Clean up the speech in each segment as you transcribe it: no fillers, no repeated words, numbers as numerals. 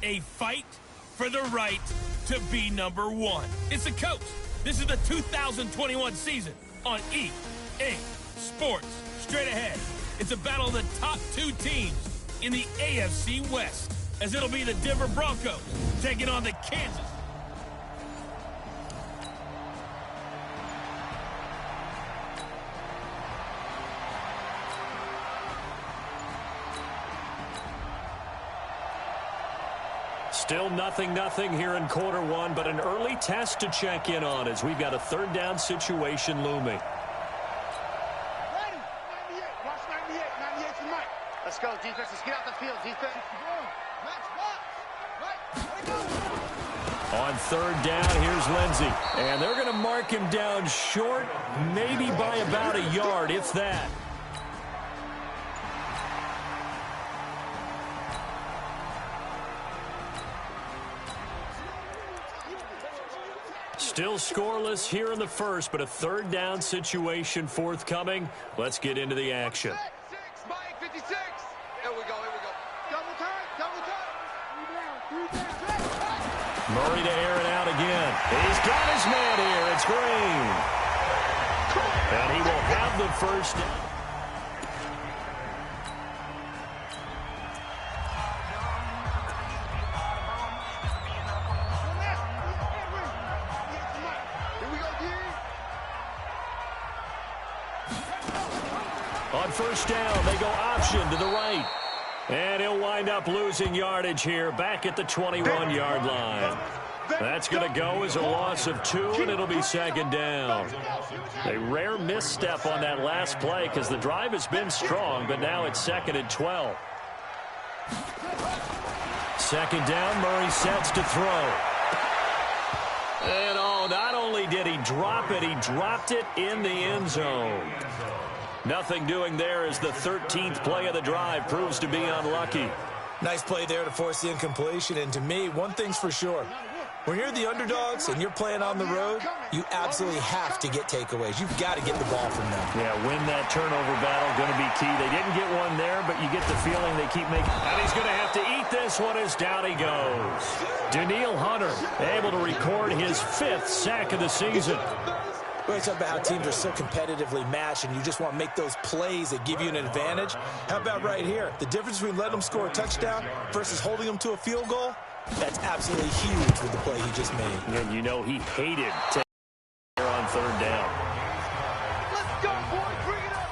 a fight for the right to be number one. It's the coach. This is the 2021 season on EA Sports. Straight ahead, it's a battle of the top two teams in the AFC West, as it'll be the Denver Broncos taking on the Kansas. Still nothing here in quarter one, but an early test to check in on as we've got a third down situation looming. Ready. 98. Watch 98. 98 tonight. Let's go, defense. Let's get out the field, defense. On third down, here's Lindsey. And they're going to mark him down short, maybe by about a yard, if that. Still scoreless here in the first, but a third down situation forthcoming. Let's get into the action. 56. Here we go. Double time. Murray to air it out again. He's got his man here. It's Green. And he will have the first down. On first down, they go option to the right. And he'll wind up losing yardage here back at the 21-yard line. That's going to go as a loss of 2, and it'll be second down. A rare misstep on that last play because the drive has been strong, but now it's second and 12. Second down, Murray sets to throw. And not only did he drop it, he dropped it in the end zone. Nothing doing there as the 13th play of the drive proves to be unlucky. Nice play there to force the incompletion, and to me, one thing's for sure. When you're the underdogs and you're playing on the road, you absolutely have to get takeaways. You've got to get the ball from them. Yeah, win that turnover battle, going to be key. They didn't get one there, but you get the feeling they keep making. And he's going to have to eat this one as down he goes. Danielle Hunter able to record his 5th sack of the season. We're talking about how teams are so competitively matched, and you just want to make those plays that give you an advantage. How about right here? The difference between letting them score a touchdown versus holding them to a field goal, that's absolutely huge with the play he just made. And you know he hated taking on third down. Let's go, boys. Bring it up.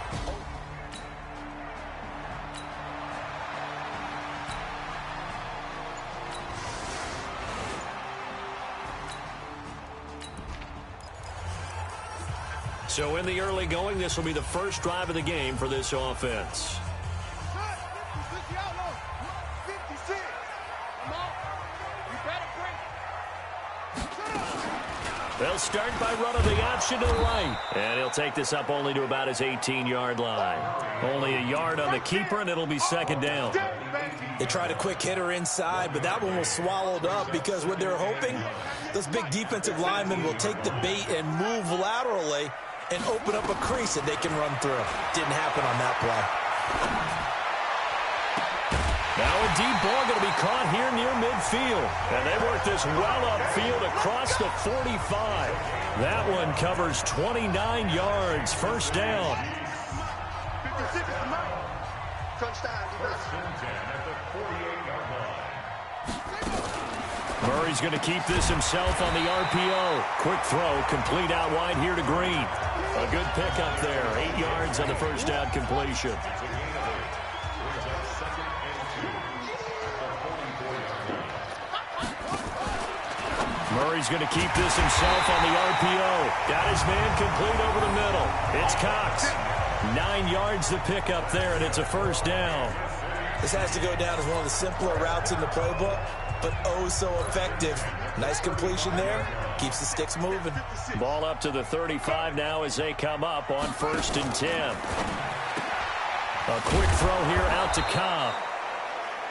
So in the early going, this will be the first drive of the game for this offense. They'll start by running the option to the right. And he'll take this up only to about his 18-yard line. Only a yard on the keeper, and it'll be second down. They tried a quick hitter inside, but that one was swallowed up because what they're hoping, those big defensive linemen will take the bait and move laterally and open up a crease that they can run through. Didn't happen on that play. Now a deep ball going to be caught here near midfield. And they work this well upfield across the 45. That one covers 29 yards. First down. Murray's going to keep this himself on the RPO. Quick throw, complete out wide here to Green. A good pickup there. 8 yards on the first down completion. Murray's going to keep this himself on the RPO. Got his man complete over the middle. It's Cox. 9 yards to pick up there, and it's a first down. This has to go down as one of the simpler routes in the playbook, but oh so effective. Nice completion there. Keeps the sticks moving. Ball up to the 35 now as they come up on 1st and 10. A quick throw here out to Cobb.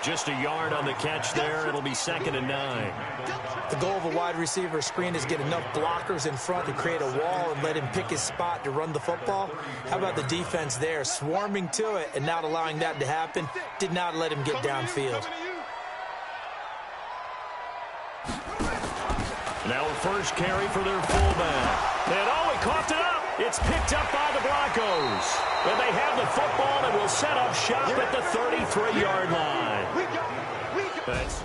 Just a yard on the catch there. It'll be 2nd and 9. The goal of a wide receiver screen is get enough blockers in front to create a wall and let him pick his spot to run the football. How about the defense there, swarming to it and not allowing that to happen? Did not let him get downfield. Now a first carry for their fullback. And he coughed it up. It's picked up by the Broncos. And they have the football and will set up shop at the 33-yard line. That's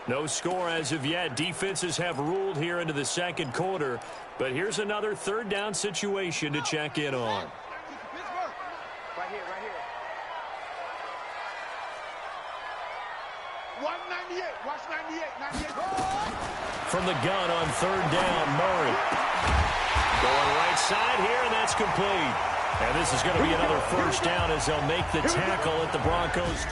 no score as of yet. Defenses have ruled here into the second quarter. But here's another third down situation to check in on. Right here. 198. Watch 98. From the gun on third down, Murray. Going right side here, and that's complete. And this is going to be another first down as they'll make the tackle at the Broncos.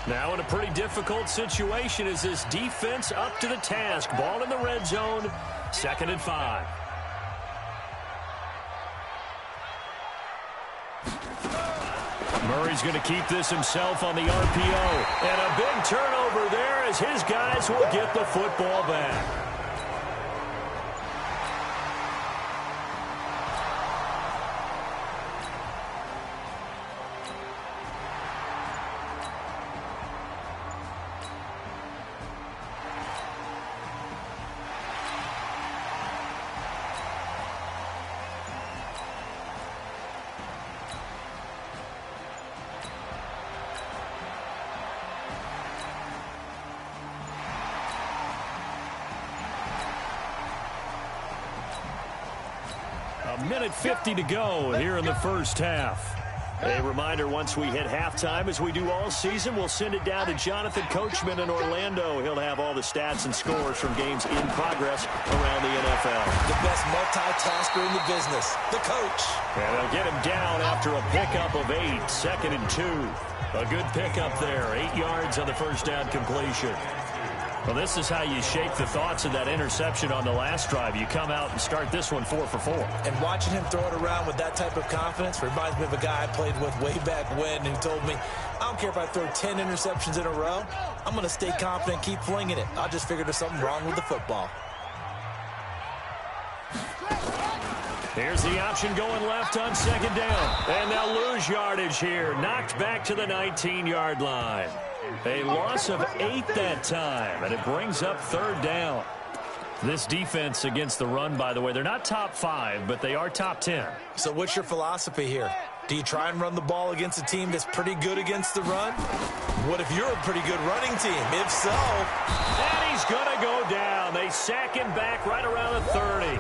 Now in a pretty difficult situation as this defense up to the task. Ball in the red zone, 2nd and 5. Murray's going to keep this himself on the RPO. And a big turnover there as his guys will get the football back. A minute 50 to go here in the first half. A reminder, once we hit halftime, as we do all season, we'll send it down to Jonathan Coachman in Orlando. He'll have all the stats and scores from games in progress around the NFL. The best multitasker in the business, the coach. And they'll get him down after a pickup of 8, 2nd and 2. A good pickup there, 8 yards on the first down completion. Well, this is how you shake the thoughts of that interception on the last drive. You come out and start this one 4 for 4. And watching him throw it around with that type of confidence reminds me of a guy I played with way back when who told me, I don't care if I throw 10 interceptions in a row. I'm going to stay confident, keep flinging it. I just figured there's something wrong with the football. Here's the option going left on 2nd down. And they'll lose yardage here. Knocked back to the 19-yard line. A loss of 8 that time, and it brings up 3rd down. This defense against the run, by the way, they're not top 5, but they are top 10. So what's your philosophy here? Do you try and run the ball against a team that's pretty good against the run? What if you're a pretty good running team? If so... And he's going to go down. They sack him back right around the 30.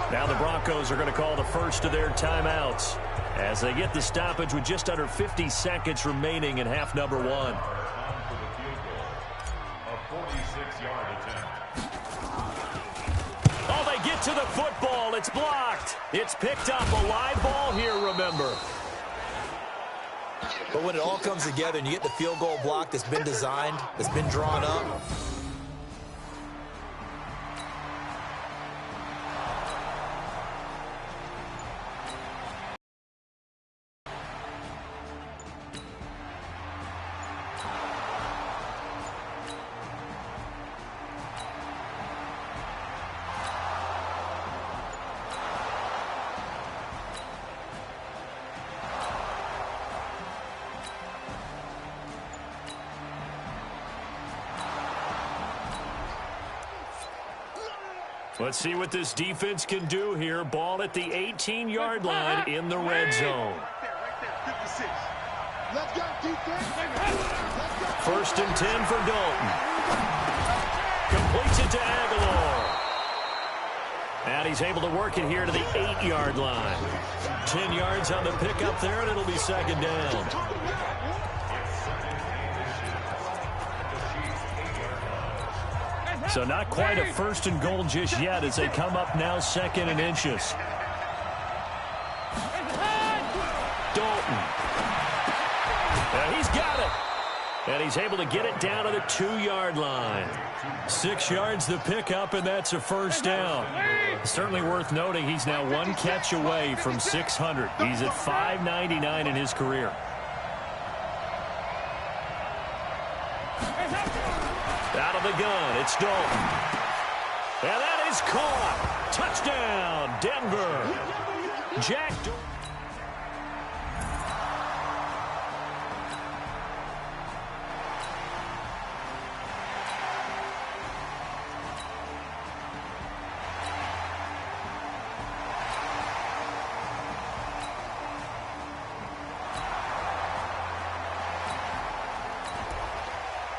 Now the Broncos are going to call the first of their timeouts as they get the stoppage with just under 50 seconds remaining in half number 1. Oh, they get to the football. It's blocked. It's picked up. A live ball here, remember. But when it all comes together and you get the field goal block that's been designed, that's been drawn up, let's see what this defense can do here. Ball at the 18-yard line in the red zone. Let's go, defense. 1st and 10 for Dalton. Completes it to Aguilar. And he's able to work it here to the 8-yard line. 10 yards on the pickup there, and it'll be 2nd down. So not quite a 1st and goal just yet as they come up now 2nd and inches. Dalton. And he's got it. And he's able to get it down to the 2-yard line. 6 yards the pickup, and that's a first down. Certainly worth noting he's now 1 catch away from 600. He's at 599 in his career. Out of the gun, it's Dalton. And that is caught. Touchdown, Denver. Jack Dalton.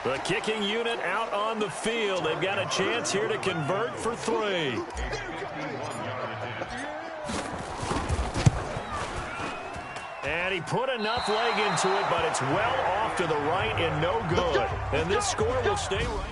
The kicking unit out on the field. They've got a chance here to convert for 3. And he put enough leg into it, but it's well off to the right and no good. And this score will stay right.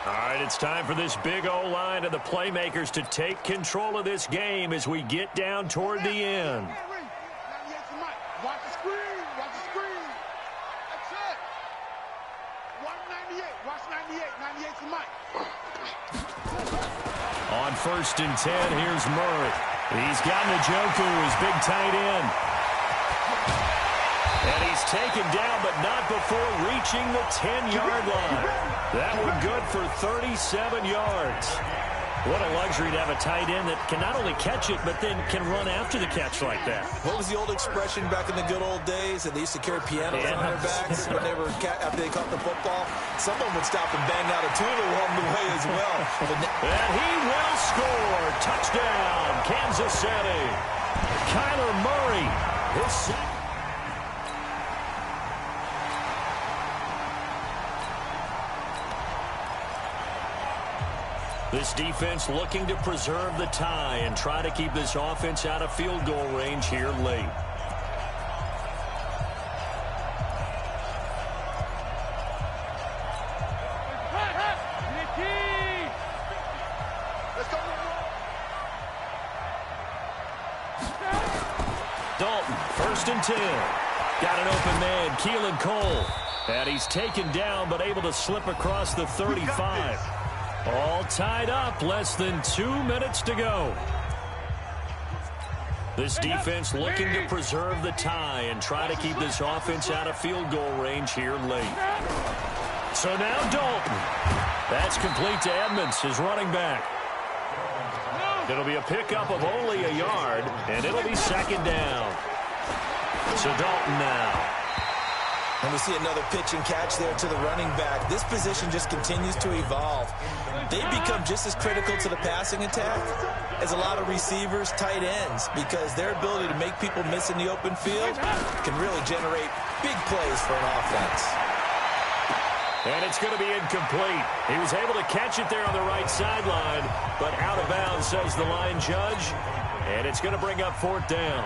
All right, it's time for this big O-line and the playmakers to take control of this game as we get down toward the end. Watch the screen. Watch the screen. That's it. Watch 98. Watch 98. 98's the mic. On 1st and 10, here's Murray. He's got Njoku, his big tight end. And he's taken down, but not before reaching the 10-yard line. That one good for 37 yards. What a luxury to have a tight end that can not only catch it, but then can run after the catch like that. What was the old expression back in the good old days? That they used to carry pianos on their backs when they were after they caught the football. Someone would stop and bang out a tune along the way as well. And he will score. Touchdown, Kansas City. Kyler Murray, his second. This defense looking to preserve the tie and try to keep this offense out of field goal range here late. Dalton, 1st and 10. Got an open man, Keelan Cole. And he's taken down but able to slip across the 35. All tied up, less than 2 minutes to go. This defense looking to preserve the tie and try to keep this offense out of field goal range here late. So now Dalton. That's complete to Edmonds, his running back. It'll be a pickup of only a yard, and it'll be 2nd down. So Dalton now. And we see another pitch and catch there to the running back. This position just continues to evolve. They become just as critical to the passing attack as a lot of receivers, tight ends, because their ability to make people miss in the open field can really generate big plays for an offense. And it's going to be incomplete. He was able to catch it there on the right sideline, but out of bounds, says the line judge. And it's going to bring up 4th down.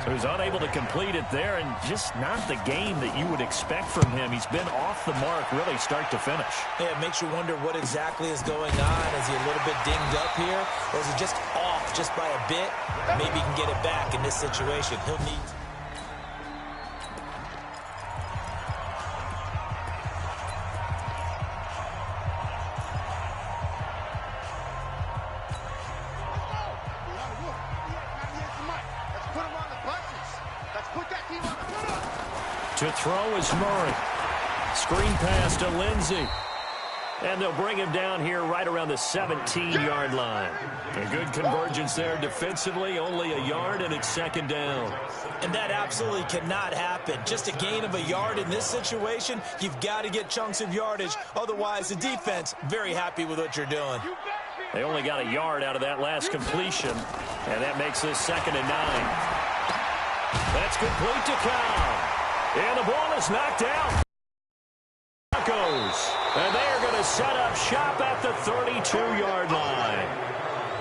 So he's unable to complete it there, and just not the game that you would expect from him. He's been off the mark really start to finish. Yeah, it makes you wonder what exactly is going on. Is he a little bit dinged up here, or is he just off just by a bit? Maybe he can get it back in this situation. He'll need to. To throw is Murray. Screen pass to Lindsey. And they'll bring him down here right around the 17-yard line. A good convergence there defensively, only a yard, and it's second down. And that absolutely cannot happen. Just a gain of a yard in this situation, you've got to get chunks of yardage. Otherwise, the defense, very happy with what you're doing. They only got a yard out of that last completion, and that makes this 2nd and 9. That's complete to Cobb. And the ball is knocked out. And they're going to set up shop at the 32-yard line.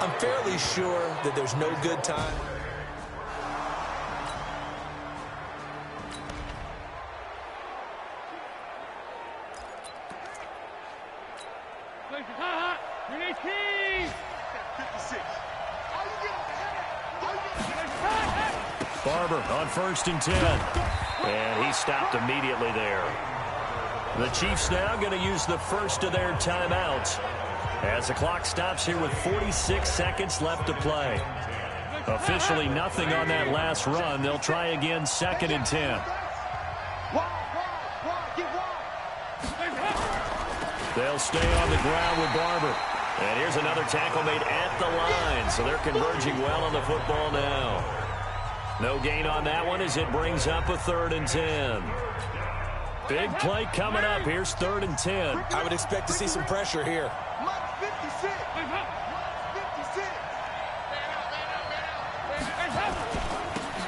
I'm fairly sure that there's no good time. Barber on 1st and 10. And he stopped immediately there. The Chiefs now going to use the first of their timeouts as the clock stops here with 46 seconds left to play. Officially nothing on that last run. They'll try again 2nd and 10. They'll stay on the ground with Barber. And here's another tackle made at the line, so they're converging well on the football now. No gain on that one as it brings up a 3rd and 10. Big play coming up. Here's 3rd and 10. I would expect to see some pressure here.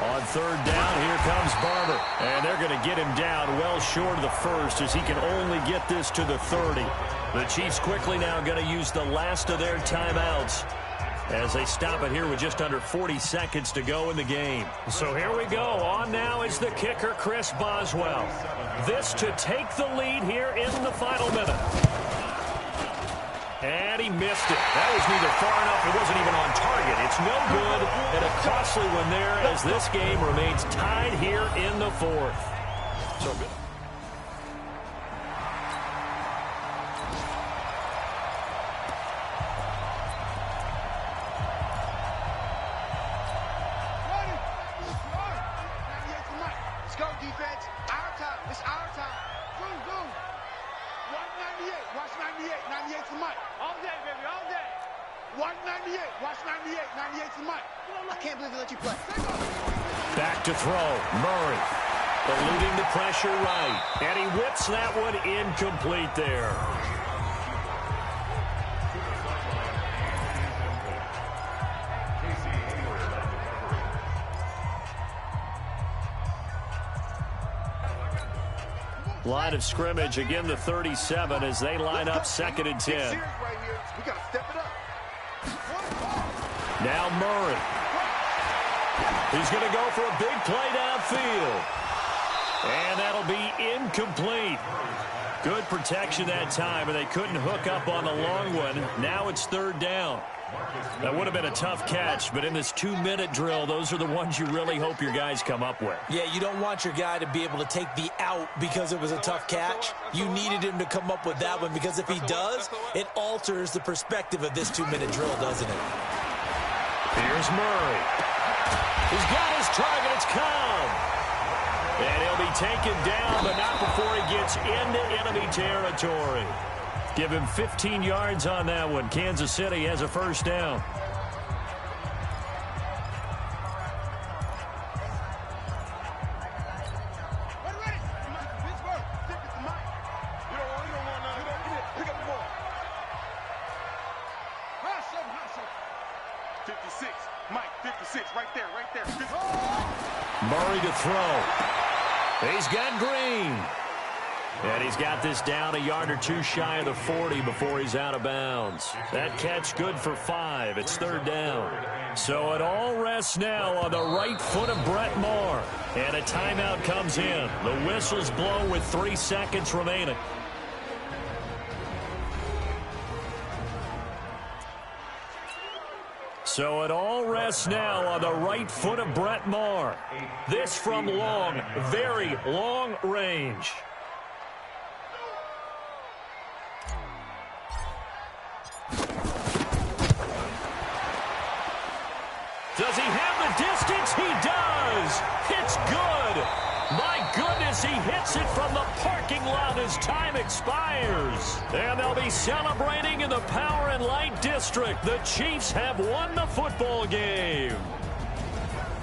On 3rd down, here comes Barber. And they're going to get him down well short of the first as he can only get this to the 30. The Chiefs quickly now going to use the last of their timeouts as they stop it here with just under 40 seconds to go in the game. So here we go. On now is the kicker, Chris Boswell. This to take the lead here in the final minute. And he missed it. That was neither far enough. It wasn't even on target. It's no good, and a costly one there as this game remains tied here in the 4th. So good. Let's go, defense. Our time. It's our time. Zoom, zoom. 198. Watch 98. 98's the mic. All day, baby. All day. Watch 98. Watch 98. 98's the mic. I can't believe they let you play. Back to throw. Murray eluding the pressure right. And he whips that one incomplete there. Line of scrimmage, again the 37 as they line up 2nd and 10. Now Murray. He's going to go for a big play downfield. And that'll be incomplete. Good protection that time, and they couldn't hook up on the long one. Now it's 3rd down. That would have been a tough catch, but in this 2-minute drill, those are the ones you really hope your guys come up with. Yeah, you don't want your guy to be able to take the out because it was a tough catch. You needed him to come up with that one because if he does, it alters the perspective of this 2-minute drill, doesn't it? Here's Murray. He's got his target. It's Cobb. And he'll be taken down, but not before he gets into enemy territory. Give him 15 yards on that one. Kansas City has a 1st down. Murray to throw. He's got Green. And he's got this down a yard or two shy of the 40 before he's out of bounds. That catch good for 5. It's 3rd down. So it all rests now on the right foot of Brett Maher. And a timeout comes in. The whistles blow with 3 seconds remaining. So it all rests now on the right foot of Brett Maher. This from long, very long range. Does he have the distance? He does. It's good. My goodness, he hit hits it from the parking lot as time expires. And they'll be celebrating in the Power and Light District. The Chiefs have won the football game.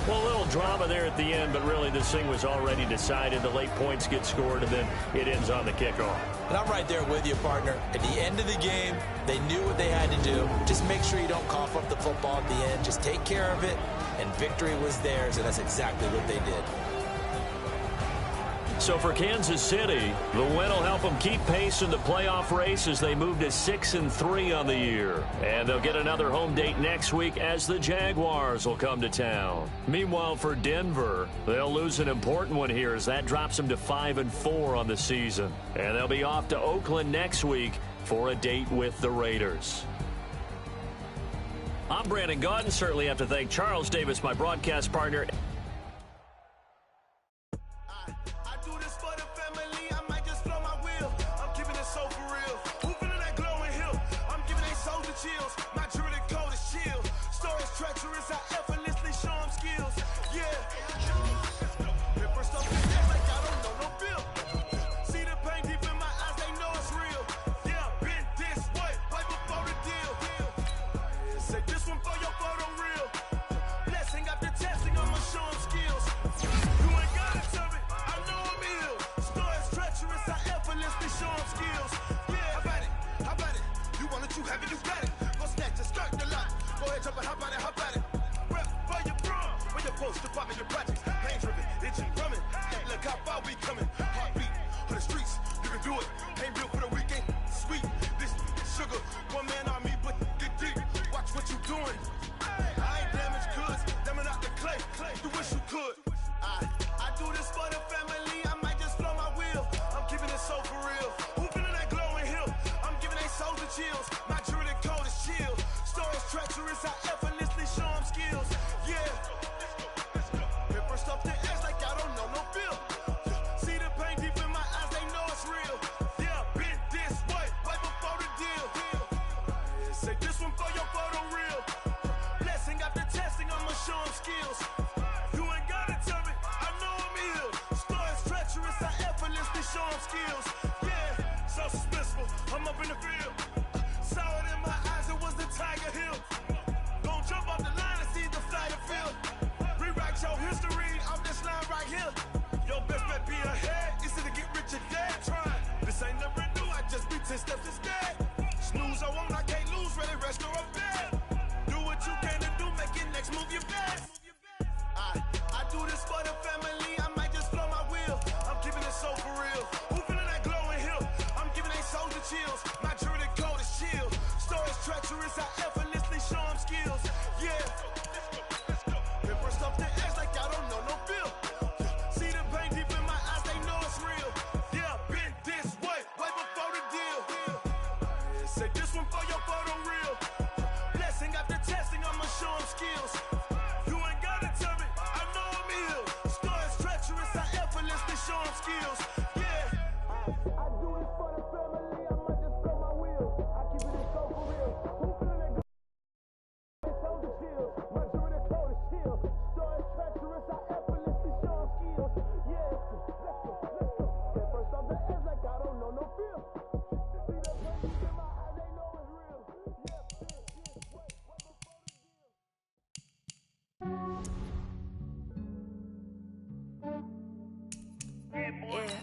Well, a little drama there at the end, but really this thing was already decided. The late points get scored, and then it ends on the kickoff. And I'm right there with you, partner. At the end of the game, they knew what they had to do. Just make sure you don't cough up the football at the end. Just take care of it, and victory was theirs, and that's exactly what they did. So for Kansas City, the win will help them keep pace in the playoff race as they move to 6-3 on the year. And they'll get another home date next week as the Jaguars will come to town. Meanwhile, for Denver, they'll lose an important one here as that drops them to 5-4 on the season. And they'll be off to Oakland next week for a date with the Raiders. I'm Brandon Gaudin. Certainly have to thank Charles Davis, my broadcast partner.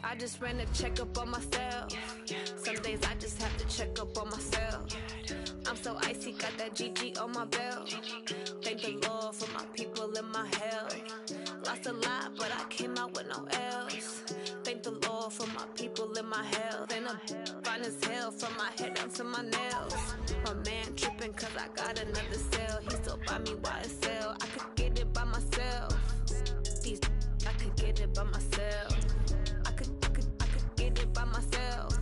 I just ran a checkup on myself. Some days I just have to check up on myself. I'm so icy, got that GG on my belt. Thank the Lord for my people and my health. Lost a lot, but I came out with no else. Thank the Lord for my people and my health. And I'm fine as hell from my head down to my nails. My man tripping cause I got another cell. He still buy me YSL. I could get it by myself. I could get it by myself. I could get it by myself.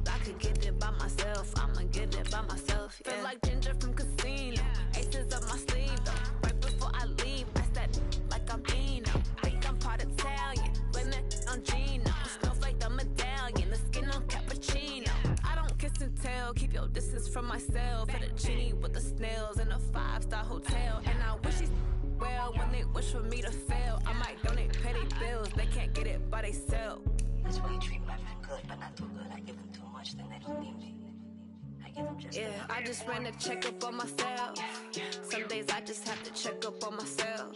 I could get it by myself. I'ma get it by myself. Yeah. Feel like Ginger from Casino. Aces up my sleeve though. Right before I leave, I said like I'm Eno. Think I'm part Italian. Blame it on Gino. Smells like the medallion. The skin on cappuccino. I don't kiss and tell. Keep your distance from myself. Fettuccine with the snails in a 5-star hotel. And I wish he's well when they wish for me to fail. I might donate petty bills. They can't get it, but they sell. That's why you treat my friend good, but not too good. I give them too much, then they don't need me. I give them just enough. I just ran a checkup on myself. Some days I just have to check up on myself.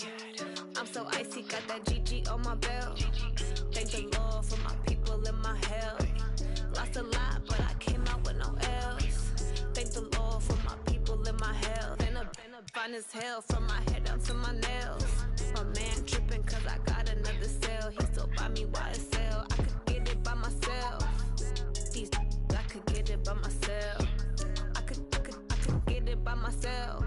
I'm so icy, got that GG on my belt. Thank the Lord for my people in my health. Lost a lot, but I came out with no else. Thank the Lord for my people in my health. Been a fine as hell from my head down to my nails. My man tripping cause I got another cell. He still buy me YSL. I could get it by myself. These I could get it by myself. I could get it by myself.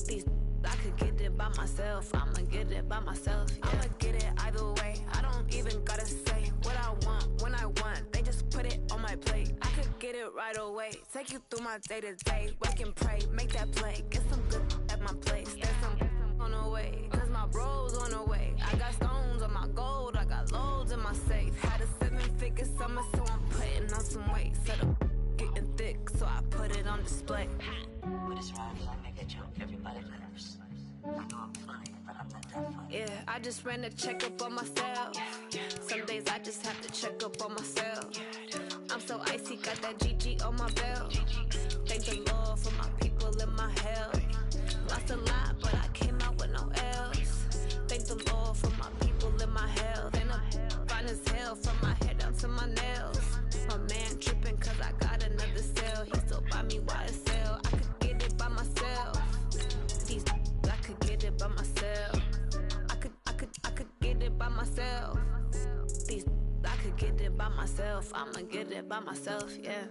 These I could get it by myself. I'ma get it by myself. Yeah. I'ma get it either way. I don't even gotta say what I want when I want. They just put it on my plate. I could get it right away. Take you through my day to day. Work and pray, make that play. Get some good at my place. There's some on the way. Cause my bros on the way. I got stones on my gold. I got loads in my safe. Had a 7-figure summer, so I'm putting on some weight. Set up getting thick, so I put it on display. With this ride, I make a joke, everybody laughs. I know I'm funny, but I'm not that funny. Yeah, I just ran a checkup on myself. Some days I just have to check up on myself. I'm so icy, got that GG on my belt. Thank the Lord for my people in my health. Lost a lot, but I came out with no else. Thank the Lord for my people in my health. And I'm fine as hell from my head down to my nails. My man tripping cause I got another cell. He still buy me YSL. I could get it by myself. These I could get it by myself. I could get it by myself. These I could get it by myself. I'ma get it by myself, yeah.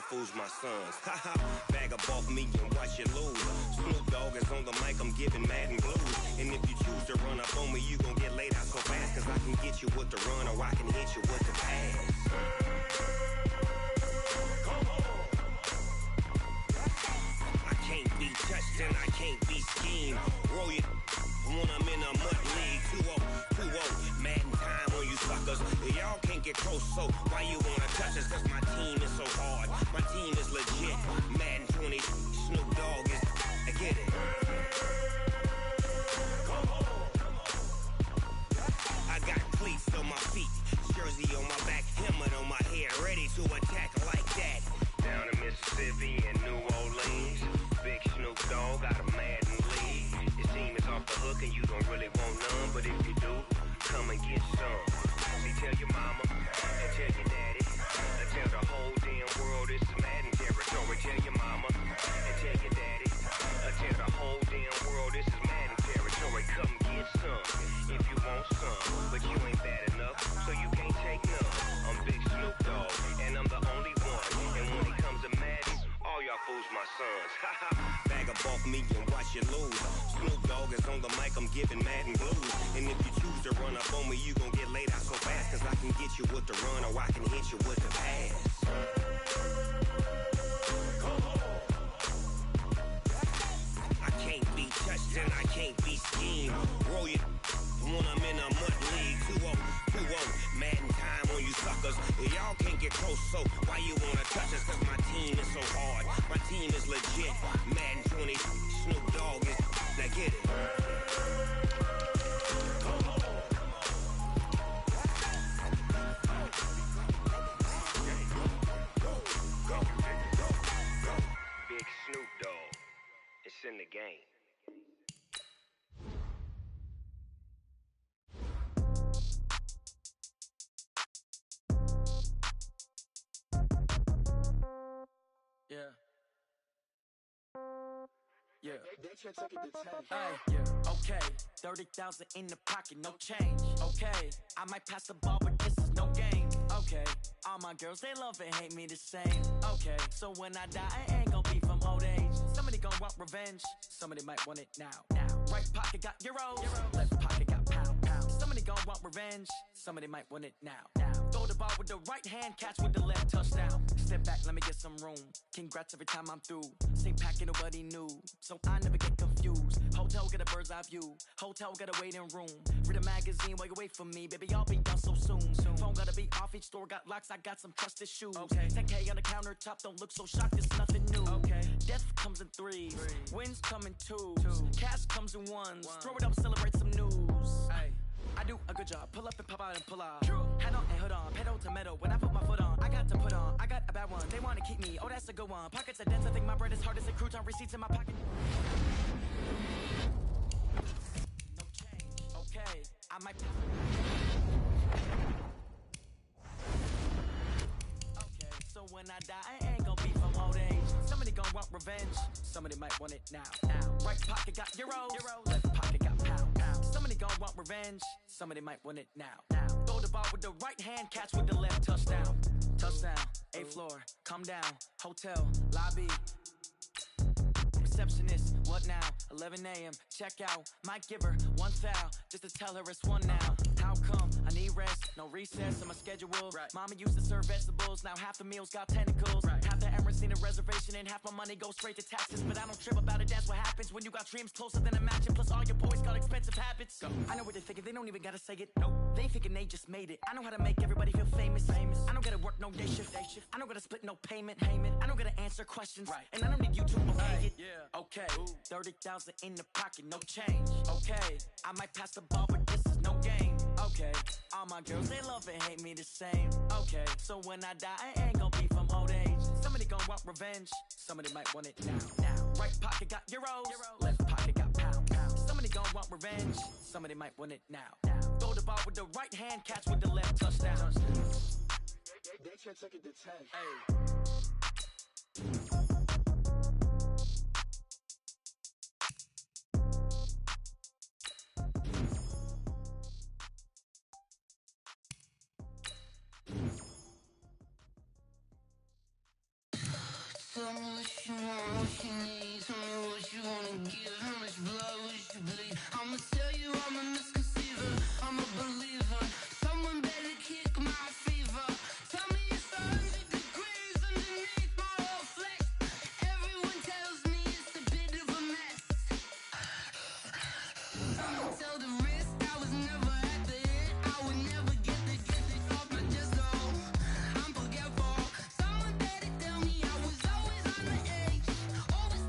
Fools my sons. Haha, bag up off me and watch you lose. Snoop Dogg is on the mic, I'm giving Madden blues. And if you choose to run up on me, you gon' get laid out so fast. Cause I can get you with the run or I can hit you with the pass. Come on. I can't be touched and I can't be schemed. Roll you when I'm in a mud league. 2-0, Madden time on you suckers. Y'all can't get close, so why you wanna touch us? Cause my team is so hard. My team is legit. Madden 20, Snoop Dogg is. I get it. Come on. I got cleats on my feet, jersey on my back, helmet on my head, ready to attack like that. Down in Mississippi and New Orleans, big Snoop Dogg got a Madden league. Your team is off the hook and you don't really want none, but if you do, come and get some. See, tell your mama and tell your daddy. Tell the whole damn world this is Madden territory. Tell your mama and tell your daddy. Tell the whole damn world this is Madden territory. Come get some if you want some, but you ain't bad enough, so you can't take none. I'm Big Snoop Dogg, and I'm the only one. And when it comes to Madden, all y'all fools my sons. Bag up off me and watch you lose. Snoop Dogg is on the mic, I'm giving Madden blues. And if you choose to run up on me, you gon' get laid out so fast. Cause I can get you with the run or I can hit you with the pass. Come on. I can't be touched and I can't be schemed. Roll you when I'm in a mud league. 2-0, Madden time on you suckers. Y'all can't get close, so why you wanna touch us? Cause my team is so hard. My team is legit. Madden 20, Snoop Dogg is. Now get it. Come on. Yeah. Okay. 30,000 in the pocket, no change. Okay. I might pass the ball, but this is no game. Okay. All my girls, they love and hate me the same. Okay. So when I die, I ain't gon' be from old age. Somebody gon' want revenge. Somebody might want it now. Right pocket got euros. Left pocket got pound. Somebody gon' want revenge. Somebody might want it now. Throw the ball with the right hand, catch with the left, touchdown. Step back, let me get some room. Congrats every time I'm through. Same packet, nobody knew, so I never get confused. Hotel get a bird's eye view. Hotel get a waiting room. Read a magazine while you wait for me, baby. I'll be done so soon. Phone gotta be off. Each store got locks. I got some trusted shoes. Okay. 10K on the countertop. Don't look so shocked. It's nothing new. Okay. Death comes in threes. Wins come in twos. Cash comes in ones. Throw it up, celebrate some news. Ay. I do a good job. Pull up and pop out and pull out. Head on and hood on. Pedal to metal. When I put my foot on, I got to put on. I got a bad one. They want to keep me. Oh, that's a good one. Pockets are dense. I think my bread is hard as a crouton. Receipts in my pocket. No change. Okay. I might. Okay. So when I die, I ain't gon' be from old age. Somebody gon' want revenge. Somebody might want it now. Right pocket got euros. Left pocket got pound. Somebody gon' want revenge. Somebody might want it now. Throw the ball with the right hand, catch with the left, touchdown. Touchdown, 8th floor, come down, hotel, lobby. Receptionist, what now? 11 a.m., check out. Might give her one foul, just to tell her it's one now. How come? I need rest, no recess on my schedule. Right. Mama used to serve vegetables, now half the meals got tentacles. Right. Half the errands need a reservation and half my money goes straight to taxes. But I don't trip about it, that's what happens when you got dreams closer than a match. And plus all your boys got expensive habits. Go. I know what they're thinking, they don't even gotta say it. Nope. They ain't thinking they just made it. I know how to make everybody feel famous. I don't gotta work no day shift. I don't gotta split no payment. I don't gotta answer questions. Right. And I don't need you to okay it. Yeah. Okay. 30,000 in the pocket, no change. Okay. I might pass the ball, but this is no game. Okay. All my girls, they love and hate me the same. Okay. So when I die, I ain't gon' be from old age. Somebody gon' want revenge. Somebody might want it now. Right pocket got euros. Left pocket got pound. Somebody gon' want revenge. Somebody might want it now. Throw the ball with the right hand, catch with the left, touchdown. They should take it to 10. Hey. Tell me what you want, what you need. Tell me what you wanna give. How much blood would you bleed? I'ma tell you I'm a misconceiver. I'm a believer. Someone better kick my fever. Tell me it's 100 degrees underneath my whole flesh. Everyone tells me it's a bit of a mess. I'ma tell the risk I was never at the end. I would never get the off my just though. I'm forgetful. Someone better tell me I was always on the edge. Always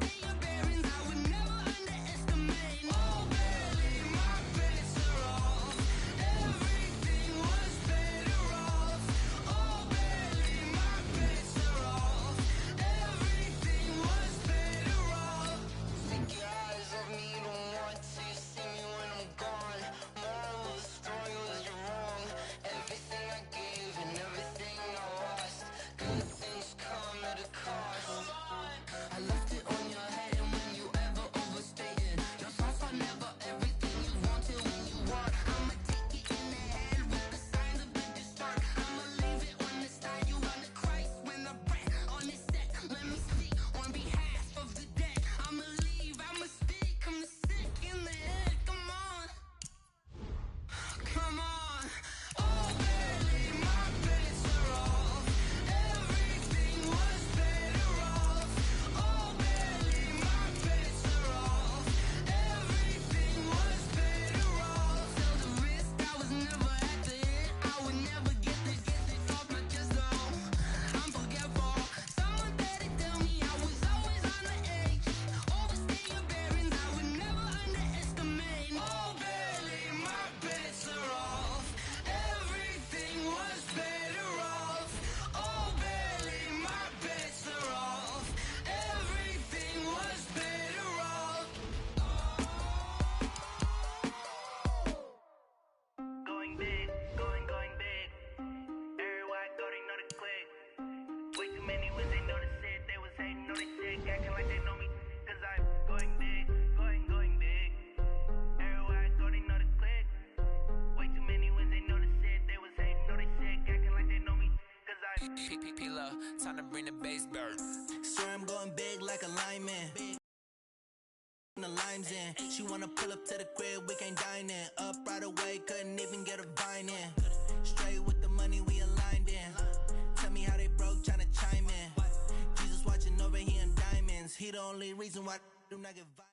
Time to bring the bass bird. Swear I'm going big like a lineman. The lines in. She wanna pull up to the crib, we can't dine in. Up right away, couldn't even get a vine in. Straight with the money we aligned in. Tell me how they broke, tryna chime in. Jesus watching over here in diamonds. He the only reason why I do not get violent.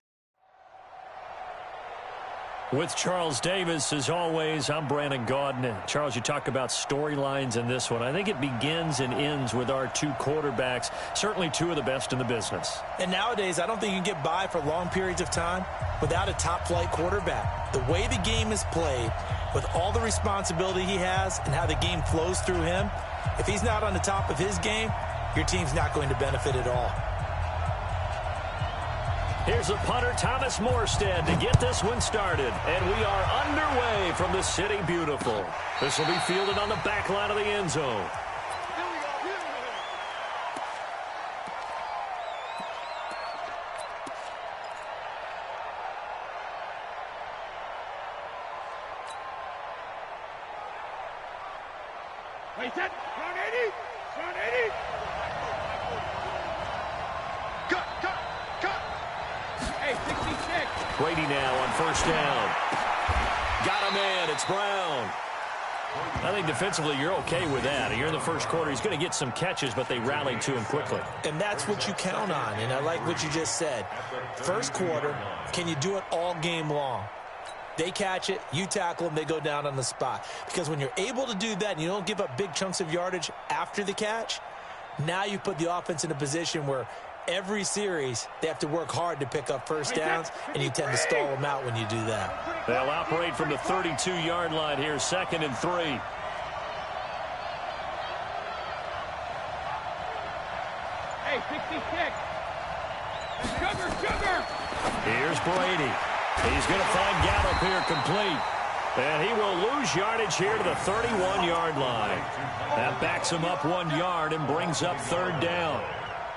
With Charles Davis, as always, I'm Brandon Gaudin. Charles, you talk about storylines in this one. I think it begins and ends with our two quarterbacks, certainly two of the best in the business. And nowadays, I don't think you can get by for long periods of time without a top-flight quarterback. The way the game is played, with all the responsibility he has and how the game flows through him, if he's not on the top of his game, your team's not going to benefit at all. Here's the punter, Thomas Morstead, to get this one started. And we are underway from the City Beautiful. This will be fielded on the back line of the end zone. Wait, set, front 80, front 80. Cut. Hey, 66. Brady now on first down. Got a man. It's Brown. I think defensively you're okay with that. You're in the first quarter. He's going to get some catches, but they rallied to him quickly. And that's what you count on, and I like what you just said. First quarter, can you do it all game long? They catch it, you tackle them, they go down on the spot. Because when you're able to do that and you don't give up big chunks of yardage after the catch, now you put the offense in a position where every series they have to work hard to pick up first downs, and you tend to stall them out when you do that. They'll operate from the 32-yard line here, 2nd and 3. Hey, 66. Sugar. Here's Brady. He's going to find Gallup here complete. And he will lose yardage here to the 31-yard line. That backs him up 1 yard and brings up 3rd down.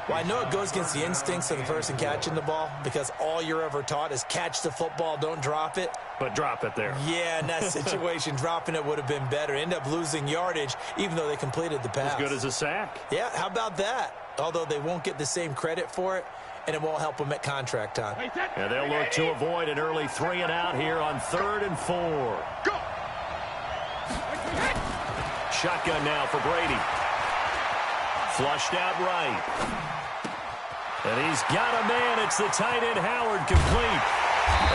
Well, I know it goes against the instincts of the person catching the ball because all you're ever taught is catch the football, don't drop it. But drop it there. Yeah, in that situation, dropping it would have been better. End up losing yardage, even though they completed the pass. As good as a sack. Yeah, how about that? Although they won't get the same credit for it, and it won't help them at contract time. And they'll look to avoid an early 3 and out here on 3rd and 4. Go. Shotgun now for Brady. Flushed out right. And he's got a man. It's the tight end, Howard, complete.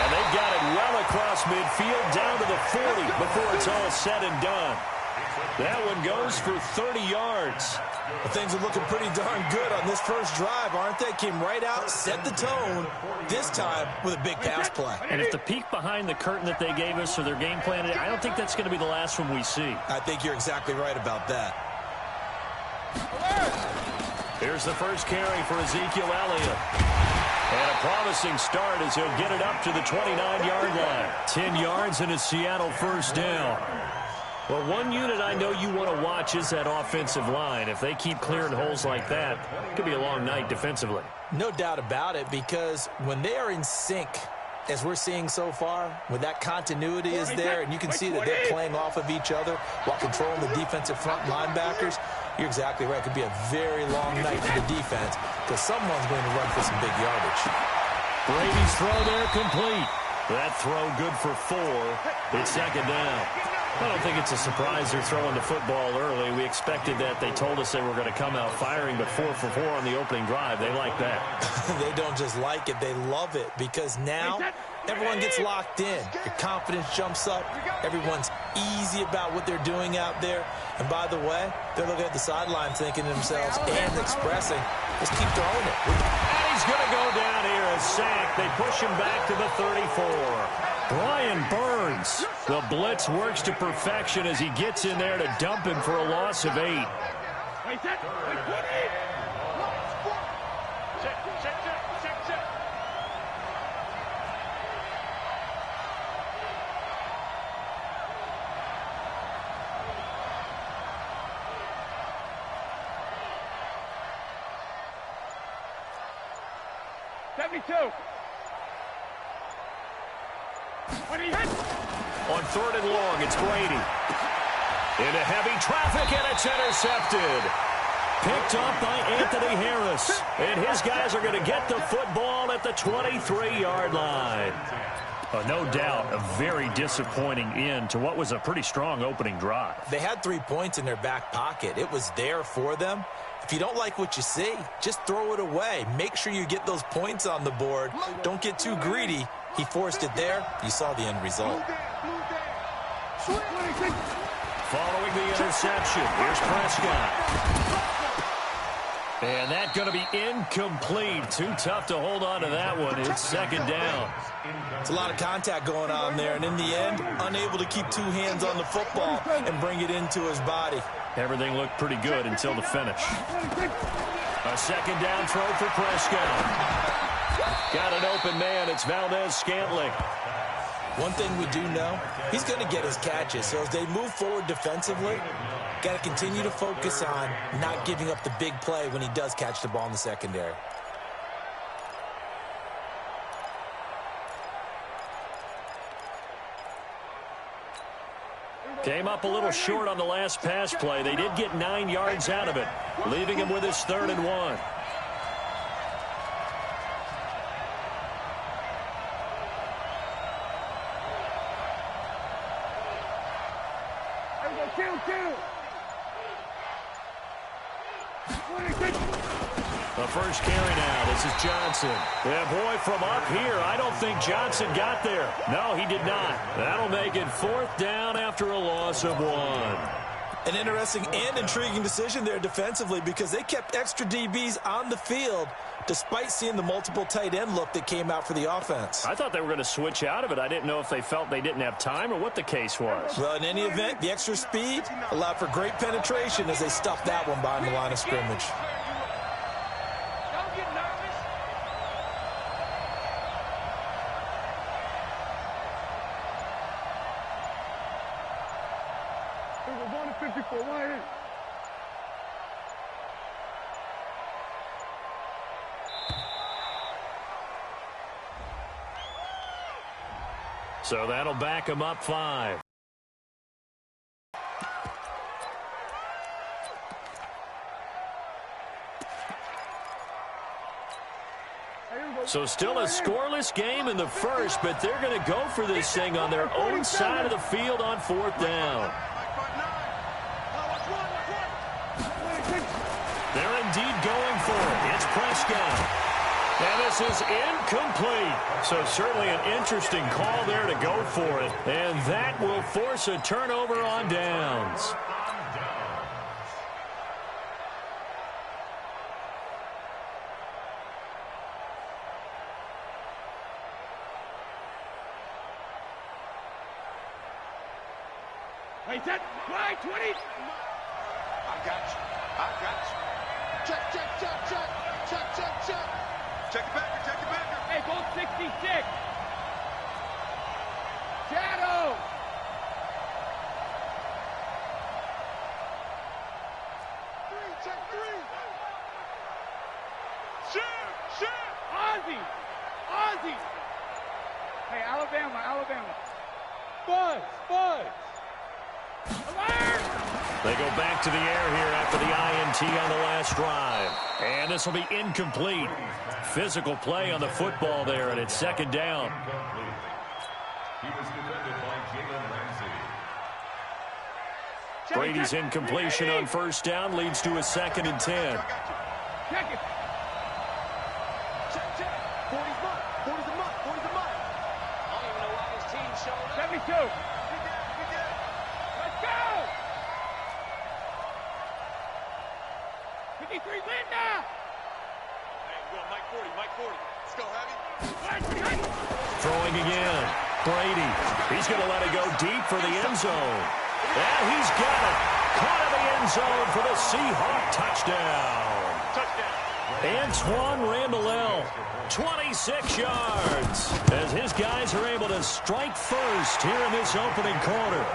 And they've got it well across midfield down to the 40 before it's all said and done. That one goes for 30 yards. Well, things are looking pretty darn good on this first drive, aren't they? Came right out, set the tone, this time with a big pass play. And if the peek behind the curtain that they gave us or their game plan, I don't think that's going to be the last one we see. I think you're exactly right about that. Here's the first carry for Ezekiel Elliott. And a promising start as he'll get it up to the 29-yard line. 10 yards and a Seattle first down. Well, one unit I know you want to watch is that offensive line. If they keep clearing holes like that, it could be a long night defensively. No doubt about it, because when they are in sync, as we're seeing so far, when that continuity is there and you can see that they're playing off of each other while controlling the defensive front linebackers, you're exactly right. It could be a very long night for the defense because someone's going to run for some big yardage. Brady's throw there complete. That throw good for 4. It's 2nd down. I don't think it's a surprise they're throwing the football early. We expected that. They told us they were going to come out firing, but 4 for 4 on the opening drive. They like that. They don't just like it. They love it because now everyone gets locked in. Your confidence jumps up. Everyone's easy about what they're doing out there. And by the way, they're looking at the sideline thinking to themselves and expressing, let's keep throwing it. And he's going to go down here, a sack. They push him back to the 34. Brian Burns. The blitz works to perfection as he gets in there to dump him for a loss of 8. On 3rd and long, it's Brady. Into heavy traffic, and it's intercepted. Picked up by Anthony Harris. And his guys are going to get the football at the 23-yard line. No doubt a very disappointing end to what was a pretty strong opening drive. They had 3 points in their back pocket. It was there for them. If you don't like what you see, just throw it away. Make sure you get those points on the board. Don't get too greedy. He forced it there. You saw the end result. Following the interception, here's Prescott. And that's going to be incomplete. Too tough to hold on to that one. It's second down. It's a lot of contact going on there, and in the end, unable to keep 2 hands on the football and bring it into his body. Everything looked pretty good until the finish. A second down throw for Prescott. Got an open man. It's Valdez-Scantling. One thing we do know, he's going to get his catches. So as they move forward defensively, got to continue to focus on not giving up the big play when he does catch the ball in the secondary. Came up a little short on the last pass play. They did get 9 yards out of it, leaving him with his 3rd and 1. The first carry now. This is Johnson. Yeah, boy, from up here, I don't think Johnson got there. No, he did not. That'll make it 4th down after a loss of 1. An interesting and intriguing decision there defensively because they kept extra DBs on the field despite seeing the multiple tight end look that came out for the offense. I thought they were going to switch out of it. I didn't know if they felt they didn't have time or what the case was. Well, in any event, the extra speed allowed for great penetration as they stuffed that one behind the line of scrimmage. Don't get nervous. It was 1 to 54. 1 in. So that'll back him up 5. So still a scoreless game in the first, but they're going to go for this thing on their own side of the field on 4th down. They're indeed going for it. It's Prescott. And this is incomplete. So certainly an interesting call there to go for it. And that will force a turnover on downs. Hey, that fly 20. I got you. I got you. Check, check, check, check. Check, check, check. Check it back. Check it back. Hey, go 66. Shadow. Check 3. Shoot. Ozzy. Hey, Alabama. Buzz. They go back to the air here after the INT on the last drive. And this will be incomplete. Physical play on the football there, and it's 2nd down. Brady's incompletion on 1st down leads to a 2nd and 10. Check it. Check. 40's mine. 40's a mine. 40's a mine. I don't even know why this team's showing. 72. Let's go. 53 Linda. Hey, go on, Mike 40. Let's go, Heavy. Throwing again. Brady. He's going to let it go deep for the end zone. And he's got it. Caught in the end zone for the Seahawk touchdown. Antoine Randall, 26 yards. As his guys are able to strike first here in this opening quarter.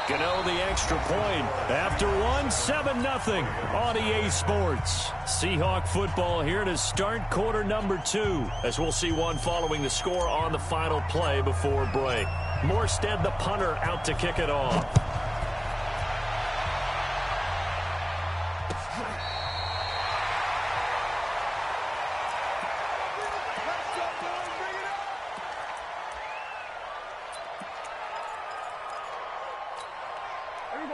Gano the extra point after 7-0 on EA Sports. Seahawk football here to start quarter number 2, as we'll see one following the score on the final play before break. Morstead, the punter, out to kick it off.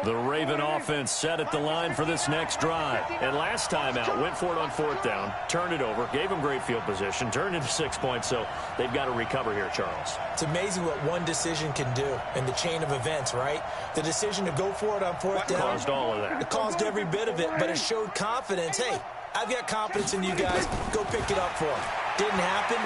The Raven offense set at the line for this next drive. And last time out, went for it on 4th down, turned it over, gave them great field position, turned into 6 points, so they've got to recover here, Charles. It's amazing what one decision can do in the chain of events, right? The decision to go for it on 4th down. Caused all of that. It caused every bit of it, but it showed confidence. Hey, I've got confidence in you guys. Go pick it up for them. Didn't happen.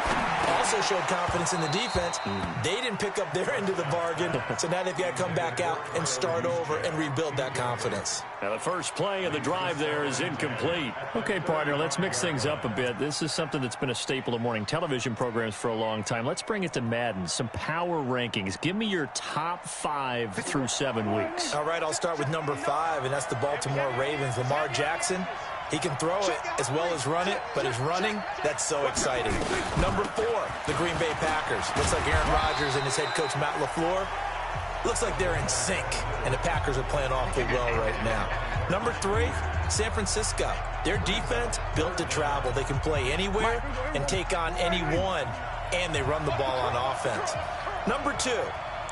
Also showed confidence in the defense. They didn't pick up their end of the bargain, so now they've got to come back out and start over and rebuild that confidence. Now the first play of the drive there is incomplete. Okay, partner, let's mix things up a bit. This is something that's been a staple of morning television programs for a long time. Let's bring it to Madden, some power rankings. Give me your top 5 through 7 weeks. All right, I'll start with number 5, and that's the Baltimore Ravens. Lamar Jackson. He can throw it as well as run it, but his running, that's so exciting. Number 4, the Green Bay Packers. Looks like Aaron Rodgers and his head coach, Matt LaFleur. Looks like they're in sync, and the Packers are playing awfully well right now. Number 3, San Francisco. Their defense built to travel. They can play anywhere and take on anyone, and they run the ball on offense. Number 2,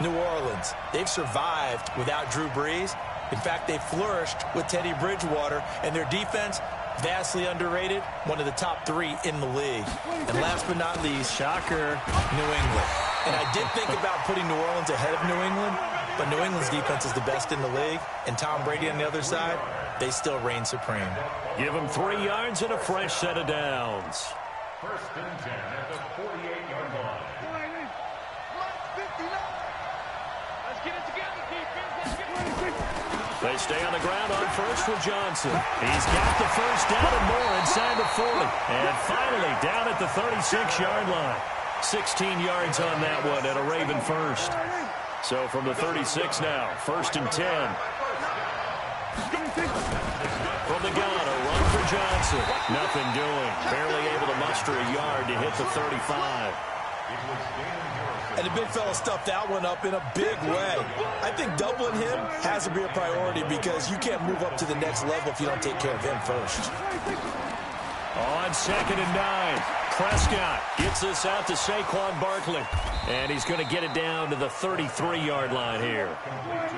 New Orleans. They've survived without Drew Brees. In fact, they flourished with Teddy Bridgewater, and their defense, vastly underrated, one of the top 3 in the league. And last but not least, shocker, New England. And I did think about putting New Orleans ahead of New England, but New England's defense is the best in the league, and Tom Brady on the other side, they still reign supreme. Give them 3 yards and a fresh set of downs. 1st and 10 at the 48-yard line. Let's get it together, defense. Let's get it. They stay on the ground on first with Johnson. He's got the first down and more inside the 40. And finally down at the 36-yard line. 16 yards on that one and a Raven first. So from the 36 now, 1st and 10. From the gun, a run for Johnson. Nothing doing. Barely able to muster a yard to hit the 35. And the big fella stuffed that one up in a big way. I think doubling him has to be a priority because you can't move up to the next level if you don't take care of him first. On 2nd and 9, Prescott gets this out to Saquon Barkley. And he's going to get it down to the 33-yard line here.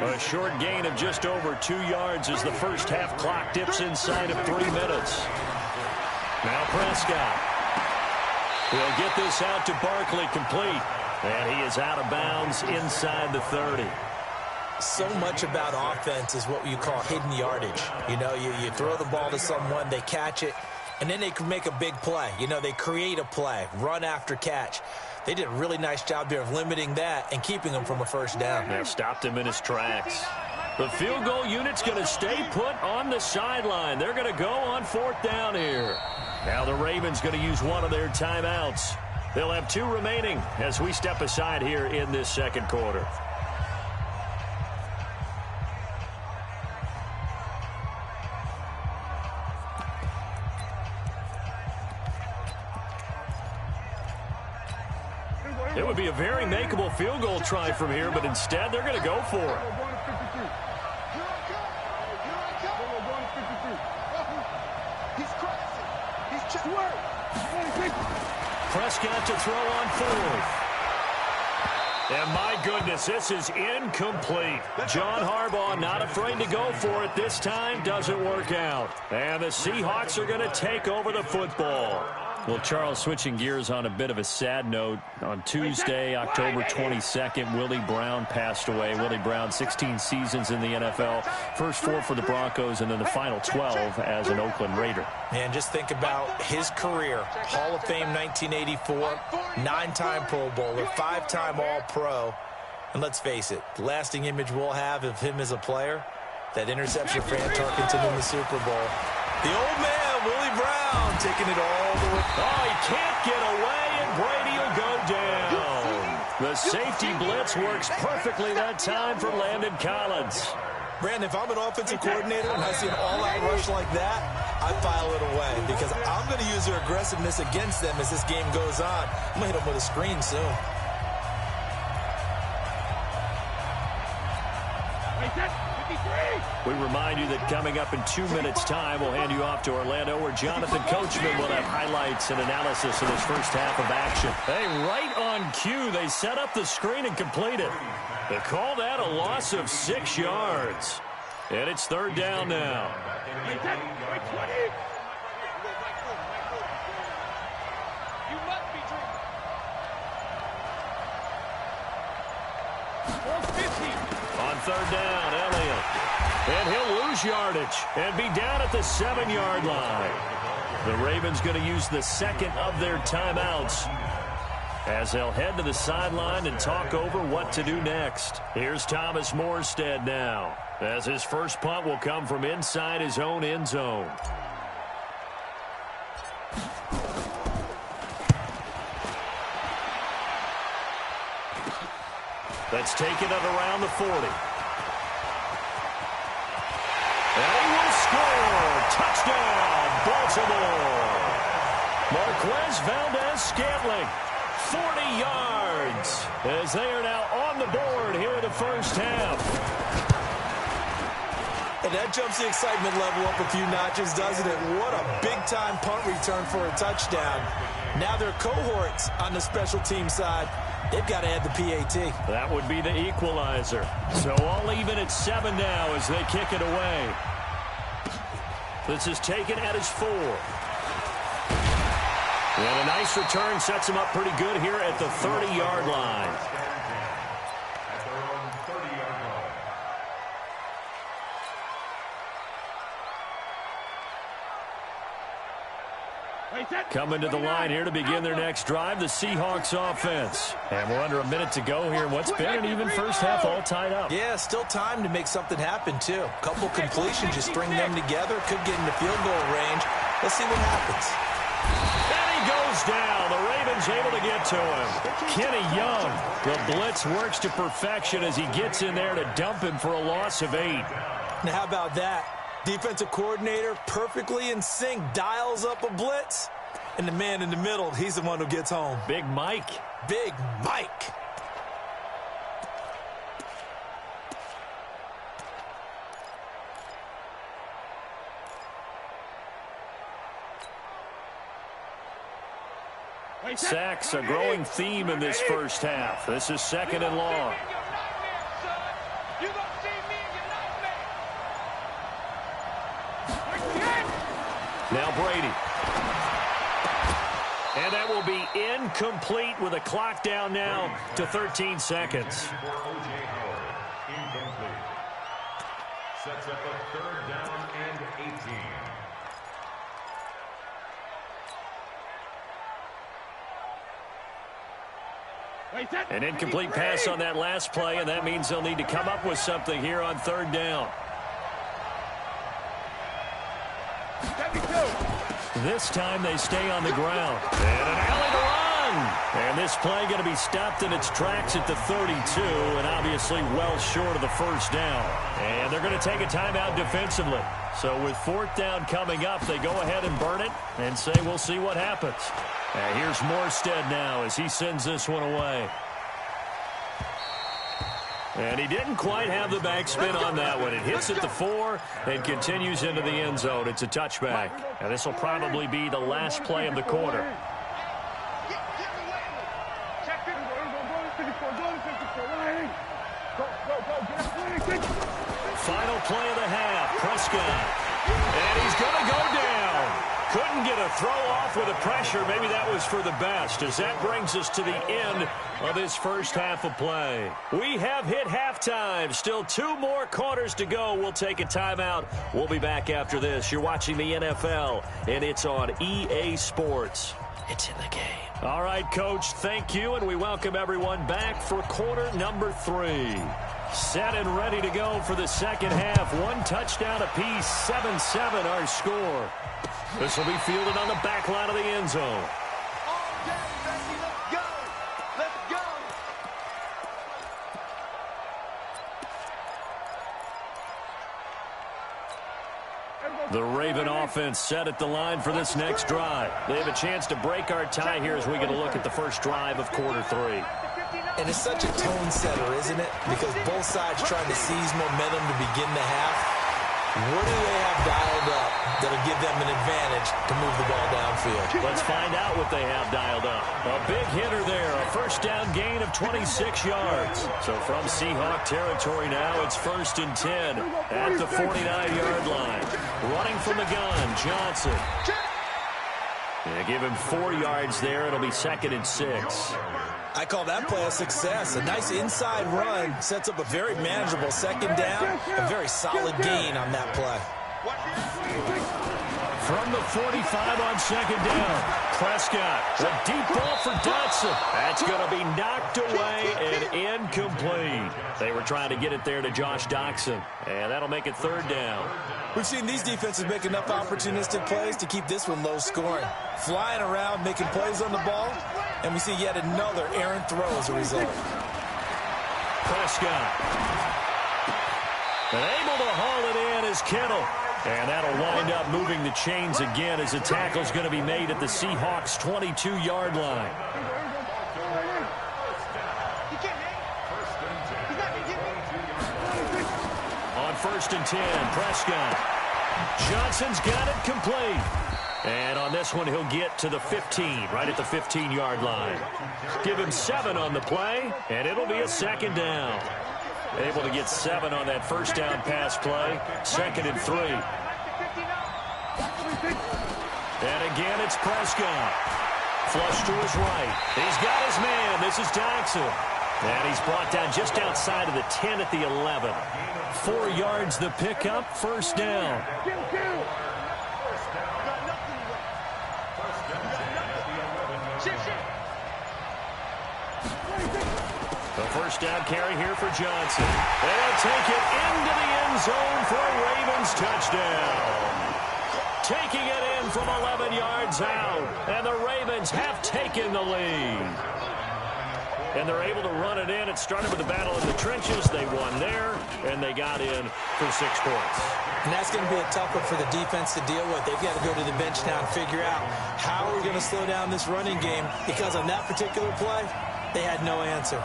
A short gain of just over 2 yards as the first half clock dips inside of 3 minutes. Now Prescott will get this out to Barkley complete. And he is out of bounds inside the 30. So much about offense is what you call hidden yardage. You know, you throw the ball to someone, they catch it, and then they can make a big play. You know, they create a play, run after catch. They did a really nice job there of limiting that and keeping him from a first down. They stopped him in his tracks. The field goal unit's going to stay put on the sideline. They're going to go on 4th down here. Now the Ravens going to use one of their timeouts. They'll have 2 remaining as we step aside here in this 2nd quarter. It would be a very makeable field goal try from here, but instead they're going to go for it. Prescott to throw on 4th. And my goodness, this is incomplete. John Harbaugh not afraid to go for it this time. Doesn't work out. And the Seahawks are going to take over the football. Well, Charles, switching gears on a bit of a sad note. On Tuesday, October 22nd, Willie Brown passed away. Willie Brown, 16 seasons in the NFL. First 4 for the Broncos, and then the final 12 as an Oakland Raider. Man, just think about his career. Hall of Fame 1984, 9-time Pro Bowler, 5-time All-Pro. And let's face it, the lasting image we'll have of him as a player, that interception for Fran Tarkenton in the Super Bowl. The old man, Willie Brown, taking it all the way. Oh, he can't get away, and Brady will go down. The safety blitz works perfectly that time for Landon Collins. Brandon, if I'm an offensive coordinator and I see an all-out rush like that, I file it away because I'm going to use their aggressiveness against them as this game goes on. I'm going to hit them with a screen soon. We remind you that coming up in 2 minutes' time, we'll hand you off to Orlando, where Jonathan Coachman will have highlights and analysis of this first half of action. Hey, right on cue, they set up the screen and complete it. They call that a loss of 6 yards. And it's third down now. On third down, Elliott. And he'll lose yardage and be down at the 7-yard line. The Ravens going to use the second of their timeouts as they'll head to the sideline and talk over what to do next. Here's Thomas Morstead now, as his first punt will come from inside his own end zone. That's taken at around the 40. And he will score. Touchdown, Baltimore. Marquez Valdez-Scantling, 40 yards, as they are now on the board here in the first half. And that jumps the excitement level up a few notches, doesn't it? What a big-time punt return for a touchdown. Now their cohorts on the special team side, they've got to add the PAT. That would be the equalizer. So all even at 7 now as they kick it away. This is taken at his 4. And a nice return sets him up pretty good here at the 30-yard line. Coming to the line here to begin their next drive, the Seahawks offense. And we're under a minute to go here in what's been an even first half, all tied up. Yeah, still time to make something happen, too. A couple completions, you string them together, could get into field goal range. Let's see what happens. And he goes down. The Ravens able to get to him. Kenny Young, the blitz works to perfection as he gets in there to dump him for a loss of 8. Now, how about that? Defensive coordinator perfectly in sync, dials up a blitz, and the man in the middle, he's the one who gets home. Big Mike. Big Mike. Sacks, a growing theme in this first half. This is second and long. Now Brady. And that will be incomplete with a clock down now to 13 seconds. Incomplete. Sets up a third down and 18. An incomplete pass on that last play, and that means they'll need to come up with something here on third down. This time they stay on the ground. And an alley to run. And this play going to be stopped in its tracks at the 32, and obviously well short of the first down. And they're going to take a timeout defensively. So with fourth down coming up, they go ahead and burn it and say we'll see what happens. And here's Morstead now as he sends this one away. And he didn't quite have the backspin on that one. It hits at the 4 and continues into the end zone. It's a touchback. And this will probably be the last play of the quarter. Final play of the half. Prescott. And he's going to go down. Couldn't get a throw off with the pressure. Maybe that was for the best, as that brings us to the end of this first half of play. We have hit halftime. Still 2 more quarters to go. We'll take a timeout. We'll be back after this. You're watching the NFL, and it's on EA Sports. It's in the game. All right, Coach, thank you, and we welcome everyone back for quarter number 3. Set and ready to go for the second half. 1 touchdown apiece, 7-7 our score. This will be fielded on the back line of the end zone. All day, baby. Let's go. Let's go. The Raven offense set at the line for this next drive. They have a chance to break our tie here as we get a look at the first drive of quarter 3. And it's such a tone setter, isn't it? Because both sides trying to seize momentum to begin the half. What do they have dialed up that'll give them an advantage to move the ball downfield? Let's find out what they have dialed up. A big hitter there, a first down gain of 26 yards. So from Seahawk territory now, it's 1st and 10 at the 49-yard line. Running from the gun, Johnson. Yeah, give him 4 yards there. It'll be 2nd and 6. I call that play a success. A nice inside run sets up a very manageable 2nd down. A very solid gain on that play. From the 45 on 2nd down, Prescott, a deep ball for Dotson. That's going to be knocked away and incomplete. They were trying to get it there to Josh Doctson, and that'll make it 3rd down. We've seen these defenses make enough opportunistic plays to keep this one low scoring. Flying around, making plays on the ball, and we see yet another errant throw as a result. Prescott. And able to haul it in is Kittle. And that'll wind up moving the chains again as the tackle's going to be made at the Seahawks' 22-yard line. On 1st and 10, Prescott. Johnson's got it complete. And on this one, he'll get to the 15, right at the 15-yard line. Give him 7 on the play, and it'll be a 2nd down. Able to get 7 on that first down pass play. 2nd and 3. And again, it's Prescott. Flush to his right. He's got his man. This is Doctson. And he's brought down just outside of the 10 at the 11. 4 yards the pickup. 1st down. The first down carry here for Johnson. They'll take it into the end zone for a Ravens touchdown. Taking it in from 11 yards out. And the Ravens have taken the lead. And they're able to run it in. It started with the battle in the trenches. They won there, and they got in for 6 points. And that's going to be a tough one for the defense to deal with. They've got to go to the bench now and figure out how are we going to slow down this running game, because on that particular play, they had no answer.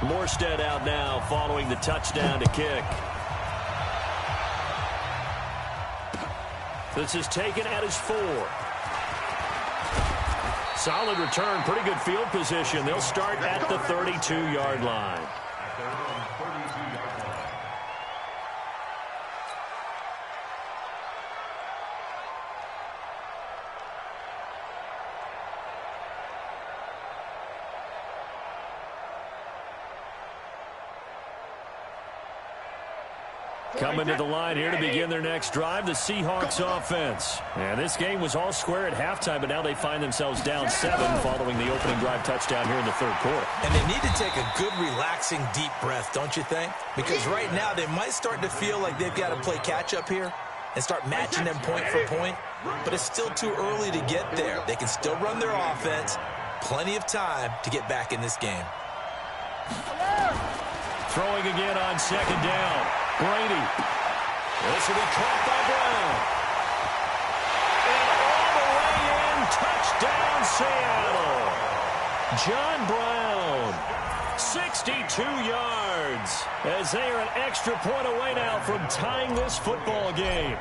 Morstead out now following the touchdown to kick. This is taken at his 4. Solid return, pretty good field position. They'll start at the 32-yard line. Coming to the line here to begin their next drive, the Seahawks offense. And this game was all square at halftime, but now they find themselves down 7 following the opening drive touchdown here in the 3rd quarter. And they need to take a good, relaxing, deep breath, don't you think? Because right now they might start to feel like they've got to play catch-up here and start matching them point for point, but it's still too early to get there. They can still run their offense. Plenty of time to get back in this game. Throwing again on 2nd down. Brady. This will be caught by Brown. And all the way in, touchdown Seattle. John Brown, 62 yards, as they are an extra point away now from tying this football game.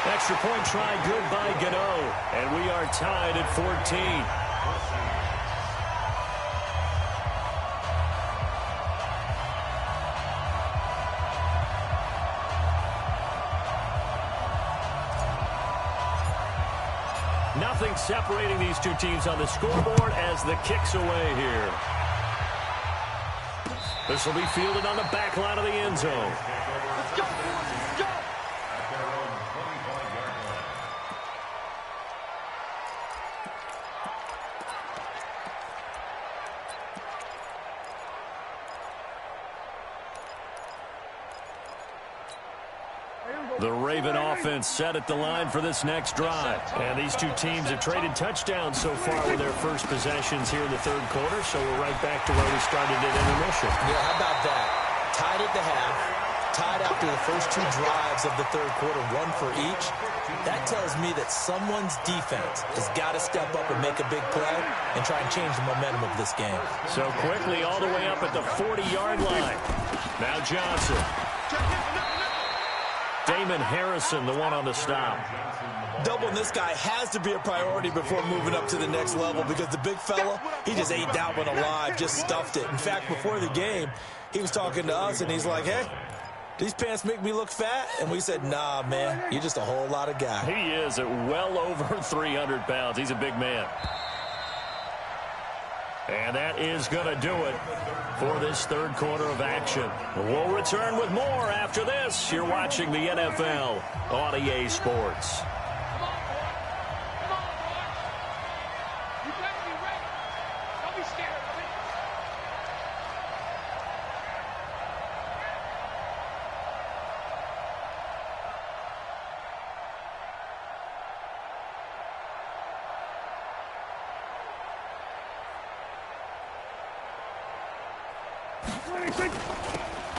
Extra point try good by Gano, and we are tied at 14. Nothing separating these two teams on the scoreboard as the kick's away here. This will be fielded on the back line of the end zone. Let's go, let's go. The Raven offense set at the line for this next drive. And these two teams have traded touchdowns so far with their first possessions here in the 3rd quarter, so we're right back to where we started at intermission. Yeah, how about that? Tied at the half, tied after the first 2 drives of the third quarter, 1 for each. That tells me that someone's defense has got to step up and make a big play and try and change the momentum of this game. So quickly all the way up at the 40-yard line. Now Johnson. Damon Harrison, the one on the stop. Doubling this guy has to be a priority before moving up to the next level because the big fella, he just ate that one alive, just stuffed it. In fact, before the game, he was talking to us, and he's like, hey, these pants make me look fat? And we said, nah, man, you're just a whole lot of guy. He is at well over 300 pounds. He's a big man. And that is going to do it for this third quarter of action. We'll return with more after this. You're watching the NFL on EA Sports.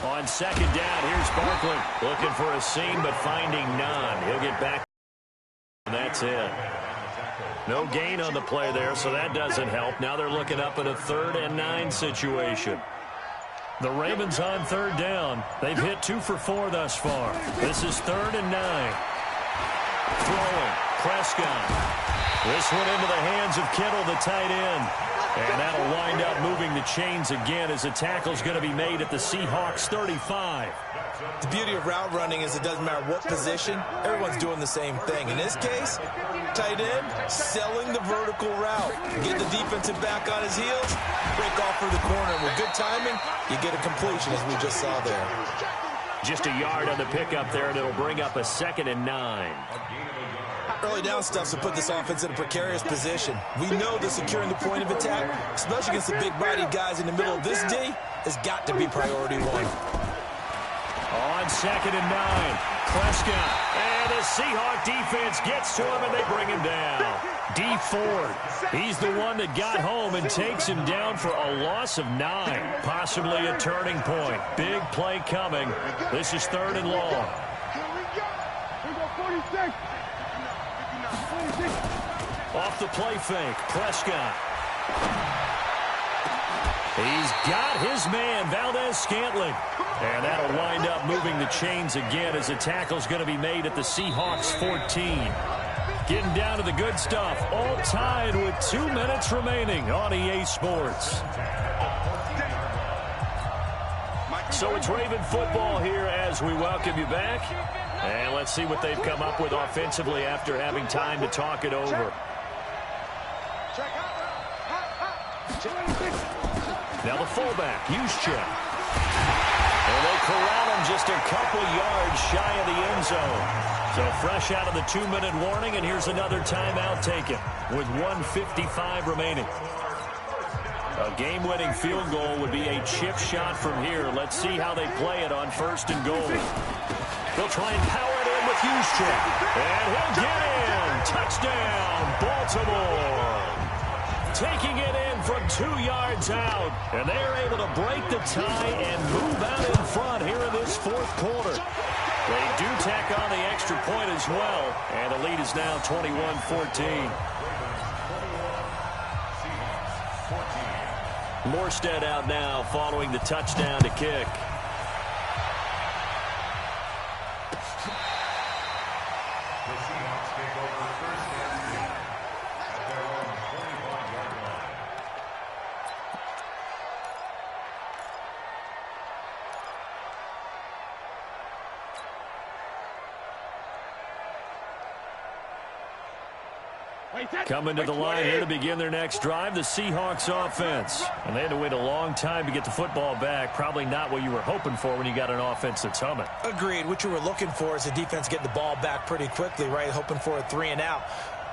On second down, here's Barkley. Looking for a seam, but finding none. He'll get back. And that's it. No gain on the play there, so that doesn't help. Now they're looking up at a 3rd and 9 situation. The Ravens on third down. They've hit 2 for 4 thus far. This is 3rd and 9. Throwing. Prescott. This one into the hands of Kittle, the tight end. And that'll wind up moving the chains again as the tackle's going to be made at the Seahawks 35. The beauty of route running is it doesn't matter what position, everyone's doing the same thing. In this case, tight end, selling the vertical route. Get the defensive back on his heels, break off for the corner. And with good timing, you get a completion as we just saw there. Just a yard on the pickup there, and it'll bring up a 2nd and 9. Early down stuff to put this offense in a precarious position. We know that securing the point of attack, especially against the big-bodied guys in the middle of this D, has got to be priority 1. On 2nd and 9, Prescott. And the Seahawk defense gets to him, and they bring him down. D. Ford, he's the one that got home and takes him down for a loss of 9. Possibly a turning point. Big play coming. This is 3rd and long. Off the play fake, Prescott. He's got his man, Valdez-Scantling. And that'll wind up moving the chains again as the tackle's going to be made at the Seahawks 14. Getting down to the good stuff, all tied with 2 minutes remaining on EA Sports. So it's Raven football here as we welcome you back. And let's see what they've come up with offensively after having time to talk it over. Now the fullback, Juszczyk. And they corral him just a couple yards shy of the end zone. So fresh out of the 2-minute warning, and here's another timeout taken with 1:55 remaining. A game-winning field goal would be a chip shot from here. Let's see how they play it on 1st and goal. They'll try and power it in with Juszczyk. And he'll get in. Touchdown, Baltimore. Taking it in from 2 yards out. And they're able to break the tie and move out in front here in this 4th quarter. They do tack on the extra point as well. And the lead is now 21-14. Morstead out now following the touchdown to kick. Coming to the line here to begin their next drive, the Seahawks offense. And they had to wait a long time to get the football back. Probably not what you were hoping for when you got an offense that's humming. Agreed. What you were looking for is the defense getting the ball back pretty quickly, right? Hoping for a 3 and out.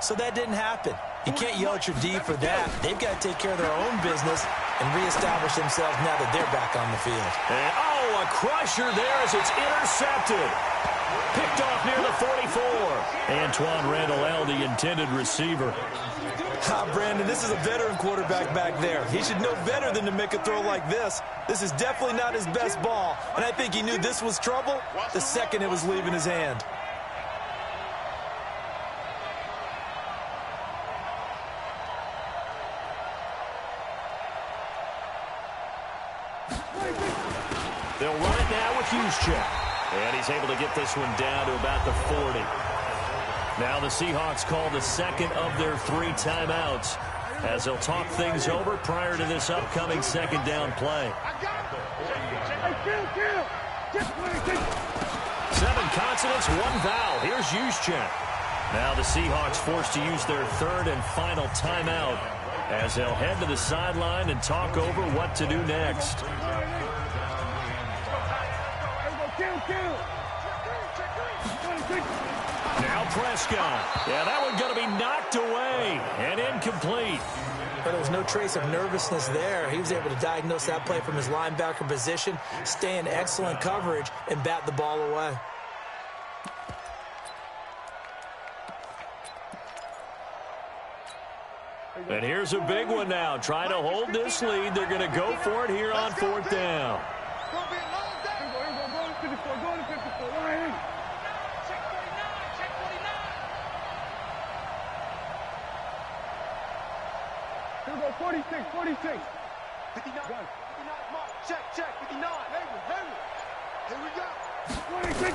So that didn't happen. You can't yell at your D for that. They've got to take care of their own business and reestablish themselves now that they're back on the field. And, a crusher there as it's intercepted. Picked off near the 44. Antoine Randall-El, the intended receiver. Brandon, this is a veteran quarterback back there. He should know better than to make a throw like this. This is definitely not his best ball, and I think he knew this was trouble the second it was leaving his hand. They'll run it now with Juszczyk. And he's able to get this one down to about the 40. Now the Seahawks call the second of their 3 timeouts as they'll talk things over prior to this upcoming second down play. 7 consonants, 1 vowel. Here's Juszczyk. Now the Seahawks forced to use their 3rd and final timeout as they'll head to the sideline and talk over what to do next. Now Prescott. Yeah, that one's going to be knocked away and incomplete. But there was no trace of nervousness there. He was able to diagnose that play from his linebacker position, stay in excellent coverage, and bat the ball away. And here's a big one now. Trying to hold this lead. They're going to go for it here on 4th down. Here we go, 46, 59. 59, mark. Check, 59. Here we go. 26.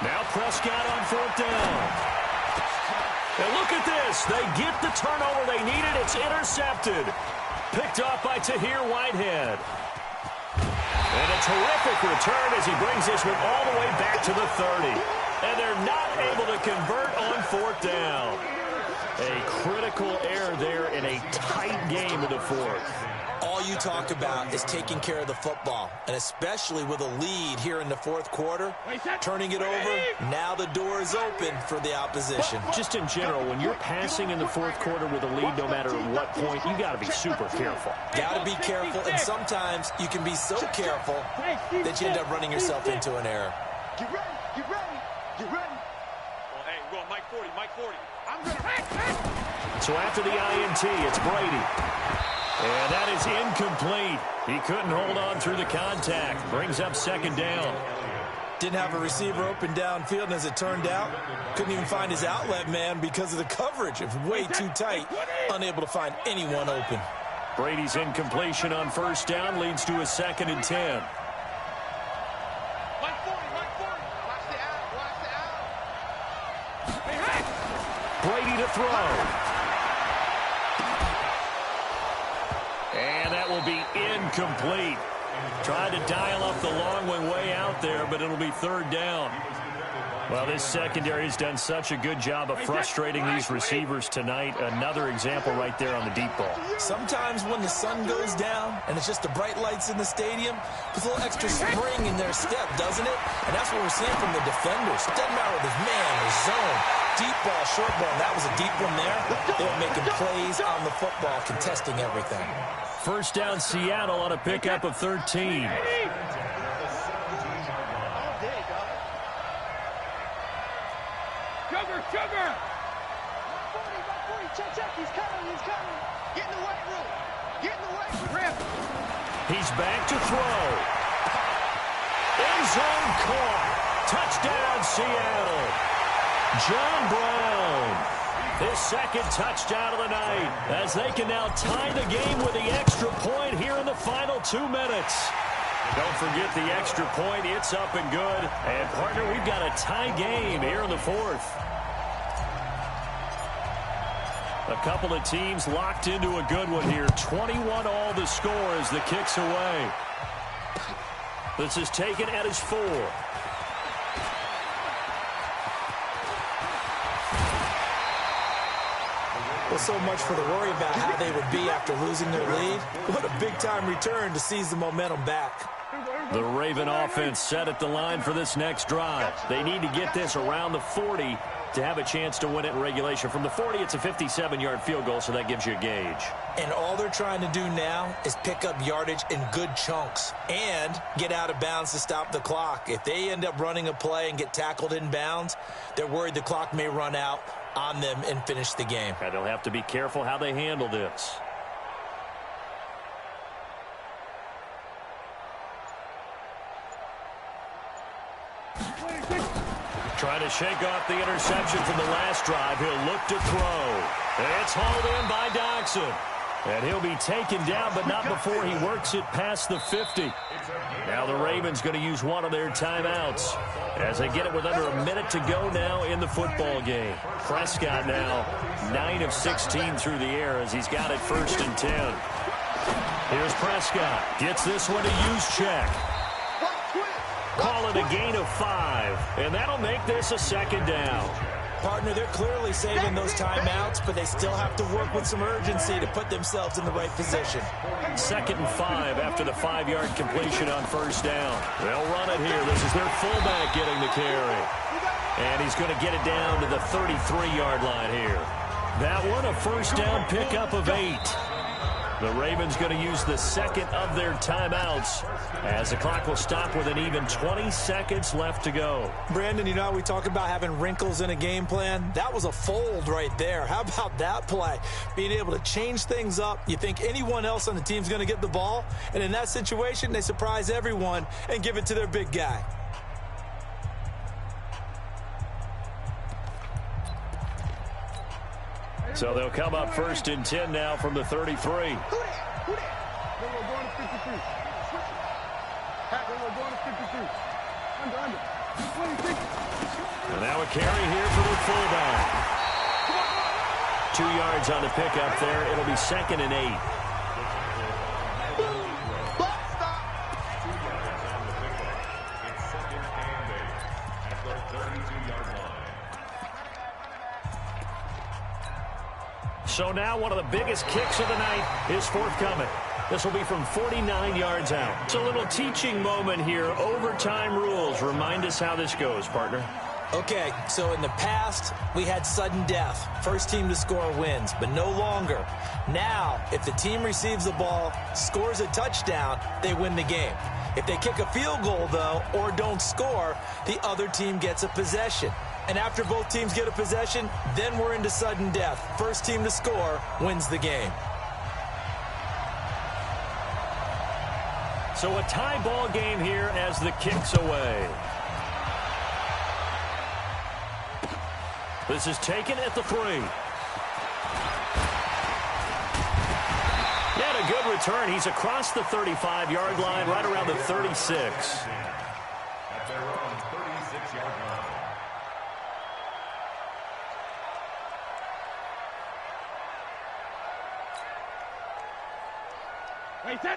Now Prescott on 4th down. And look at this. They get the turnover they needed. It's intercepted. Picked off by Tahir Whitehead. And a terrific return as he brings this one all the way back to the 30. And they're not able to convert on 4th down. A critical error there in a tight game in the 4th. All you talk about is taking care of the football, and especially with a lead here in the 4th quarter, turning it over, now the door is open for the opposition. Just in general, when you're passing in the 4th quarter with a lead, no matter what point, you got to be super careful. Got to be careful, and sometimes you can be so careful that you end up running yourself into an error. Get ready, get ready, get ready. Well, hey, we're going Mike 40, Mike 40. I'm going to... So after the INT, it's Brady. And that is incomplete. He couldn't hold on through the contact. Brings up 2nd down. Didn't have a receiver open downfield, and as it turned out, couldn't even find his outlet man because of the coverage. It was way too tight, unable to find anyone open. Brady's incompletion on 1st down leads to a 2nd and 10. Mike 40, Mike 40. Watch the out, Brady to throw. And that will be incomplete. Tried to dial up the long one way out there, but it'll be 3rd down. Well, this secondary has done such a good job of frustrating these receivers tonight. Another example right there on the deep ball. Sometimes when the sun goes down and it's just the bright lights in the stadium, puts a little extra spring in their step, doesn't it? And that's what we're seeing from the defenders. Doesn't matter with his man, his zone, deep ball, short ball. That was a deep one there. They were making plays on the football, contesting everything. 1st down Seattle on a pickup of 13. Sugar! Check, he's coming. Get in the weight room. He's back to throw. End zone caught. Touchdown, Seattle. John Brown. His 2nd touchdown of the night as they can now tie the game with the extra point here in the final 2 minutes. Don't forget the extra point. It's up and good. And, partner, we've got a tie game here in the 4th. A couple of teams locked into a good one here. 21 all the score as the kick's away. This is taken at his 4. Well, so much for the worry about how they would be after losing their lead. What a big-time return to seize the momentum back. The Raven offense set at the line for this next drive. They need to get this around the 40 to have a chance to win it in regulation. From the 40, it's a 57-yard field goal, so that gives you a gauge. And all they're trying to do now is pick up yardage in good chunks and get out of bounds to stop the clock. If they end up running a play and get tackled in bounds, they're worried the clock may run out on them and finish the game. And they'll have to be careful how they handle this. Trying to shake off the interception from the last drive. He'll look to throw. It's hauled in by Doxson. And he'll be taken down, but not before he works it past the 50. Now the Ravens going to use one of their timeouts as they get it with under a minute to go now in the football game. Prescott now 9 of 16 through the air as he's got it 1st and 10. Here's Prescott. Gets this one to Juszczyk. Call it a gain of 5, and that'll make this a 2nd down. Partner, they're clearly saving those timeouts, but they still have to work with some urgency to put themselves in the right position. 2nd and 5 after the 5-yard completion on 1st down. They'll run it here. This is their fullback getting the carry. And he's going to get it down to the 33-yard line here. That one, a 1st down pickup of 8. The Ravens going to use the 2nd of their timeouts as the clock will stop with an even 20 seconds left to go. Brandon, you know how we talk about having wrinkles in a game plan? That was a fold right there. How about that play? Being able to change things up. You think anyone else on the team's going to get the ball, and in that situation, they surprise everyone and give it to their big guy. So they'll come up 1st and 10 now from the 33. Who that? Who that? Then we're going to 53. Then we're going to 53. Under. 26. And now a carry here for the fullback. 2 yards on the pickup there. It'll be 2nd and 8. So now one of the biggest kicks of the night is forthcoming. This will be from 49 yards out. It's a little teaching moment here. Overtime rules. Remind us how this goes, partner. Okay, so in the past, we had sudden death. First team to score wins, but no longer. Now, if the team receives the ball, scores a touchdown, they win the game. If they kick a field goal, though, or don't score, the other team gets a possession. And after both teams get a possession, then we're into sudden death. First team to score wins the game. So a tie ball game here as the kick's away. This is taken at the 3. Yet a good return. He's across the 35-yard line, right around the 36. At their own 36-yard line.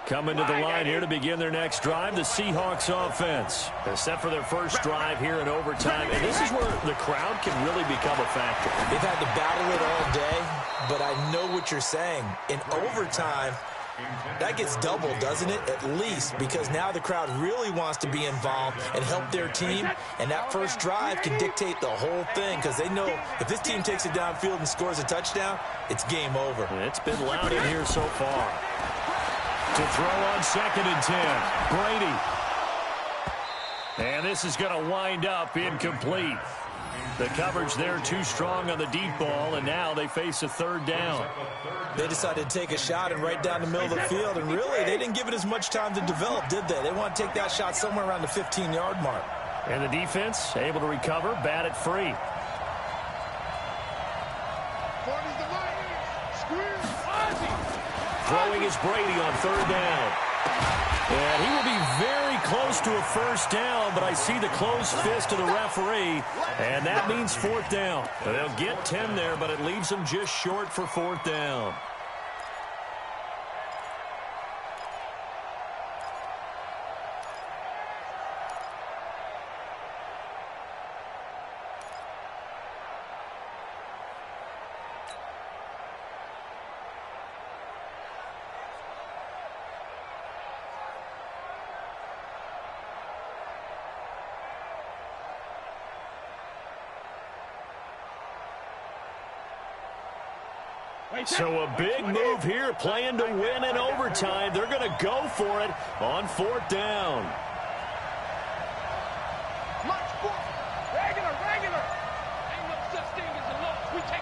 Coming to the line here to begin their next drive, the Seahawks offense. They're set for their first drive here in overtime, and this is where the crowd can really become a factor. They've had to battle it all day, but I know what you're saying. In overtime, that gets doubled, doesn't it? At least, because now the crowd really wants to be involved and help their team, and that first drive can dictate the whole thing because they know if this team takes it downfield and scores a touchdown, it's game over. It's been loud in here so far. To throw on 2nd and 10. Brady. And this is going to wind up incomplete. The coverage there too strong on the deep ball, and now they face a 3rd down. They decided to take a shot and right down the middle of the field, and really, they didn't give it as much time to develop, did they? They want to take that shot somewhere around the 15-yard mark. And the defense able to recover, bat it free. Throwing is Brady on 3rd down. And he will be very close to a 1st down, but I see the closed fist of the referee, and that means 4th down. They'll get 10 there, but it leaves them just short for 4th down. So a big move here, playing to win in overtime. They're going to go for it on 4th down. Regular. Ain't no such thing as a loss. We take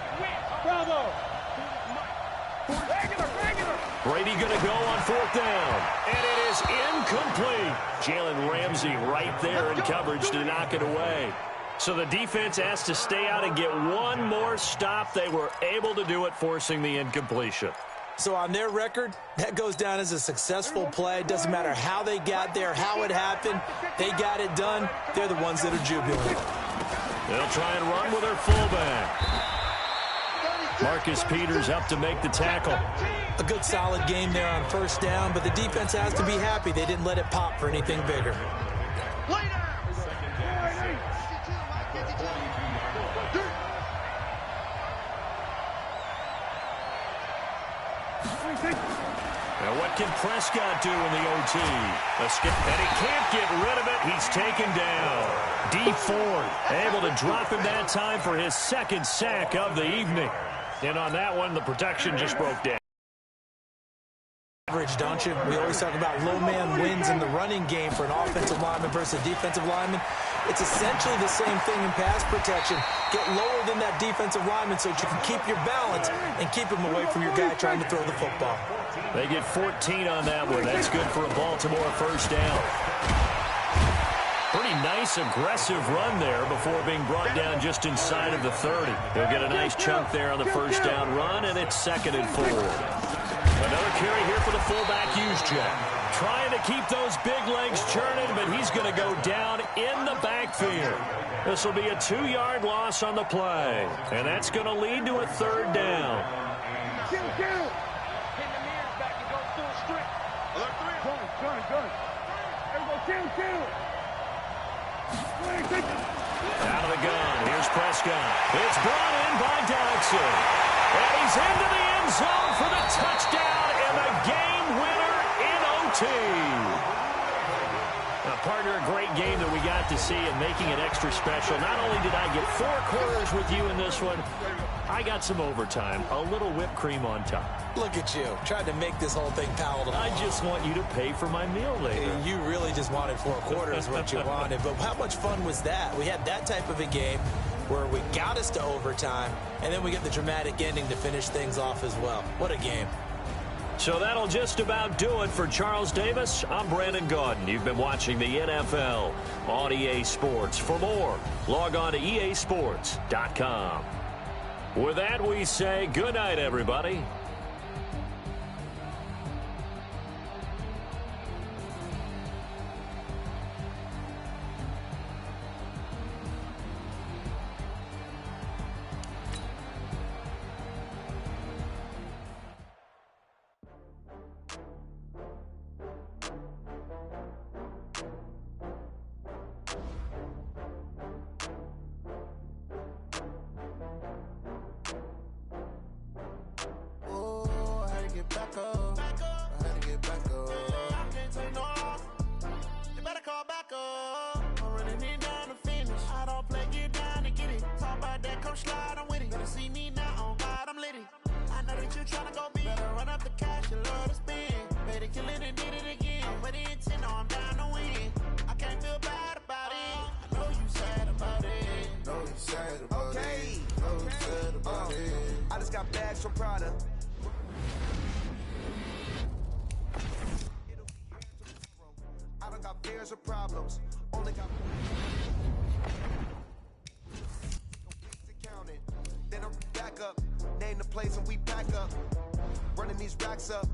Brady going to go on 4th down. And it is incomplete. Jalen Ramsey right there in coverage to knock it away. So the defense has to stay out and get one more stop. They were able to do it, forcing the incompletion. So on their record, that goes down as a successful play. Doesn't matter how they got there, how it happened. They got it done. They're the ones that are jubilant. They'll try and run with their fullback. Marcus Peters up to make the tackle. A good solid game there on 1st down, but the defense has to be happy they didn't let it pop for anything bigger. Now what can Prescott do in the OT? And he can't get rid of it. He's taken down. D Ford able to drop him that time for his 2nd sack of the evening. And on that one, the protection just broke down. Average, don't you? We always talk about low man wins in the running game for an offensive lineman versus a defensive lineman. It's essentially the same thing in pass protection. Get lower than that defensive lineman so that you can keep your balance and keep him away from your guy trying to throw the football. They get 14 on that one. That's good for a Baltimore 1st down. Pretty nice, aggressive run there before being brought down just inside of the 30. He'll get a nice chunk there on the 1st down run, and it's 2nd and 4. Another carry here for the fullback, Juszczyk. Trying to keep those big legs churning, but he's going to go down in the backfield. This will be a 2-yard loss on the play, and that's going to lead to a 3rd down. Out of the gun, here's Prescott. It's brought in by Jackson. And he's into the end zone for the touchdown and the game winner in OT. Now, partner, a great game that we got to see and making it extra special. Not only did I get 4 quarters with you in this one, I got some overtime, a little whipped cream on top. Look at you, trying to make this whole thing palatable. I just want you to pay for my meal later. You really just wanted 4 quarters what you wanted, but how much fun was that? We had that type of a game where we got us to overtime, and then we get the dramatic ending to finish things off as well. What a game. So that'll just about do it for Charles Davis. I'm Brandon Gaudin. You've been watching the NFL on EA Sports. For more, log on to easports.com. With that, we say good night, everybody. Problems, only got then I'm back up, name the place and we pack up, running these racks up.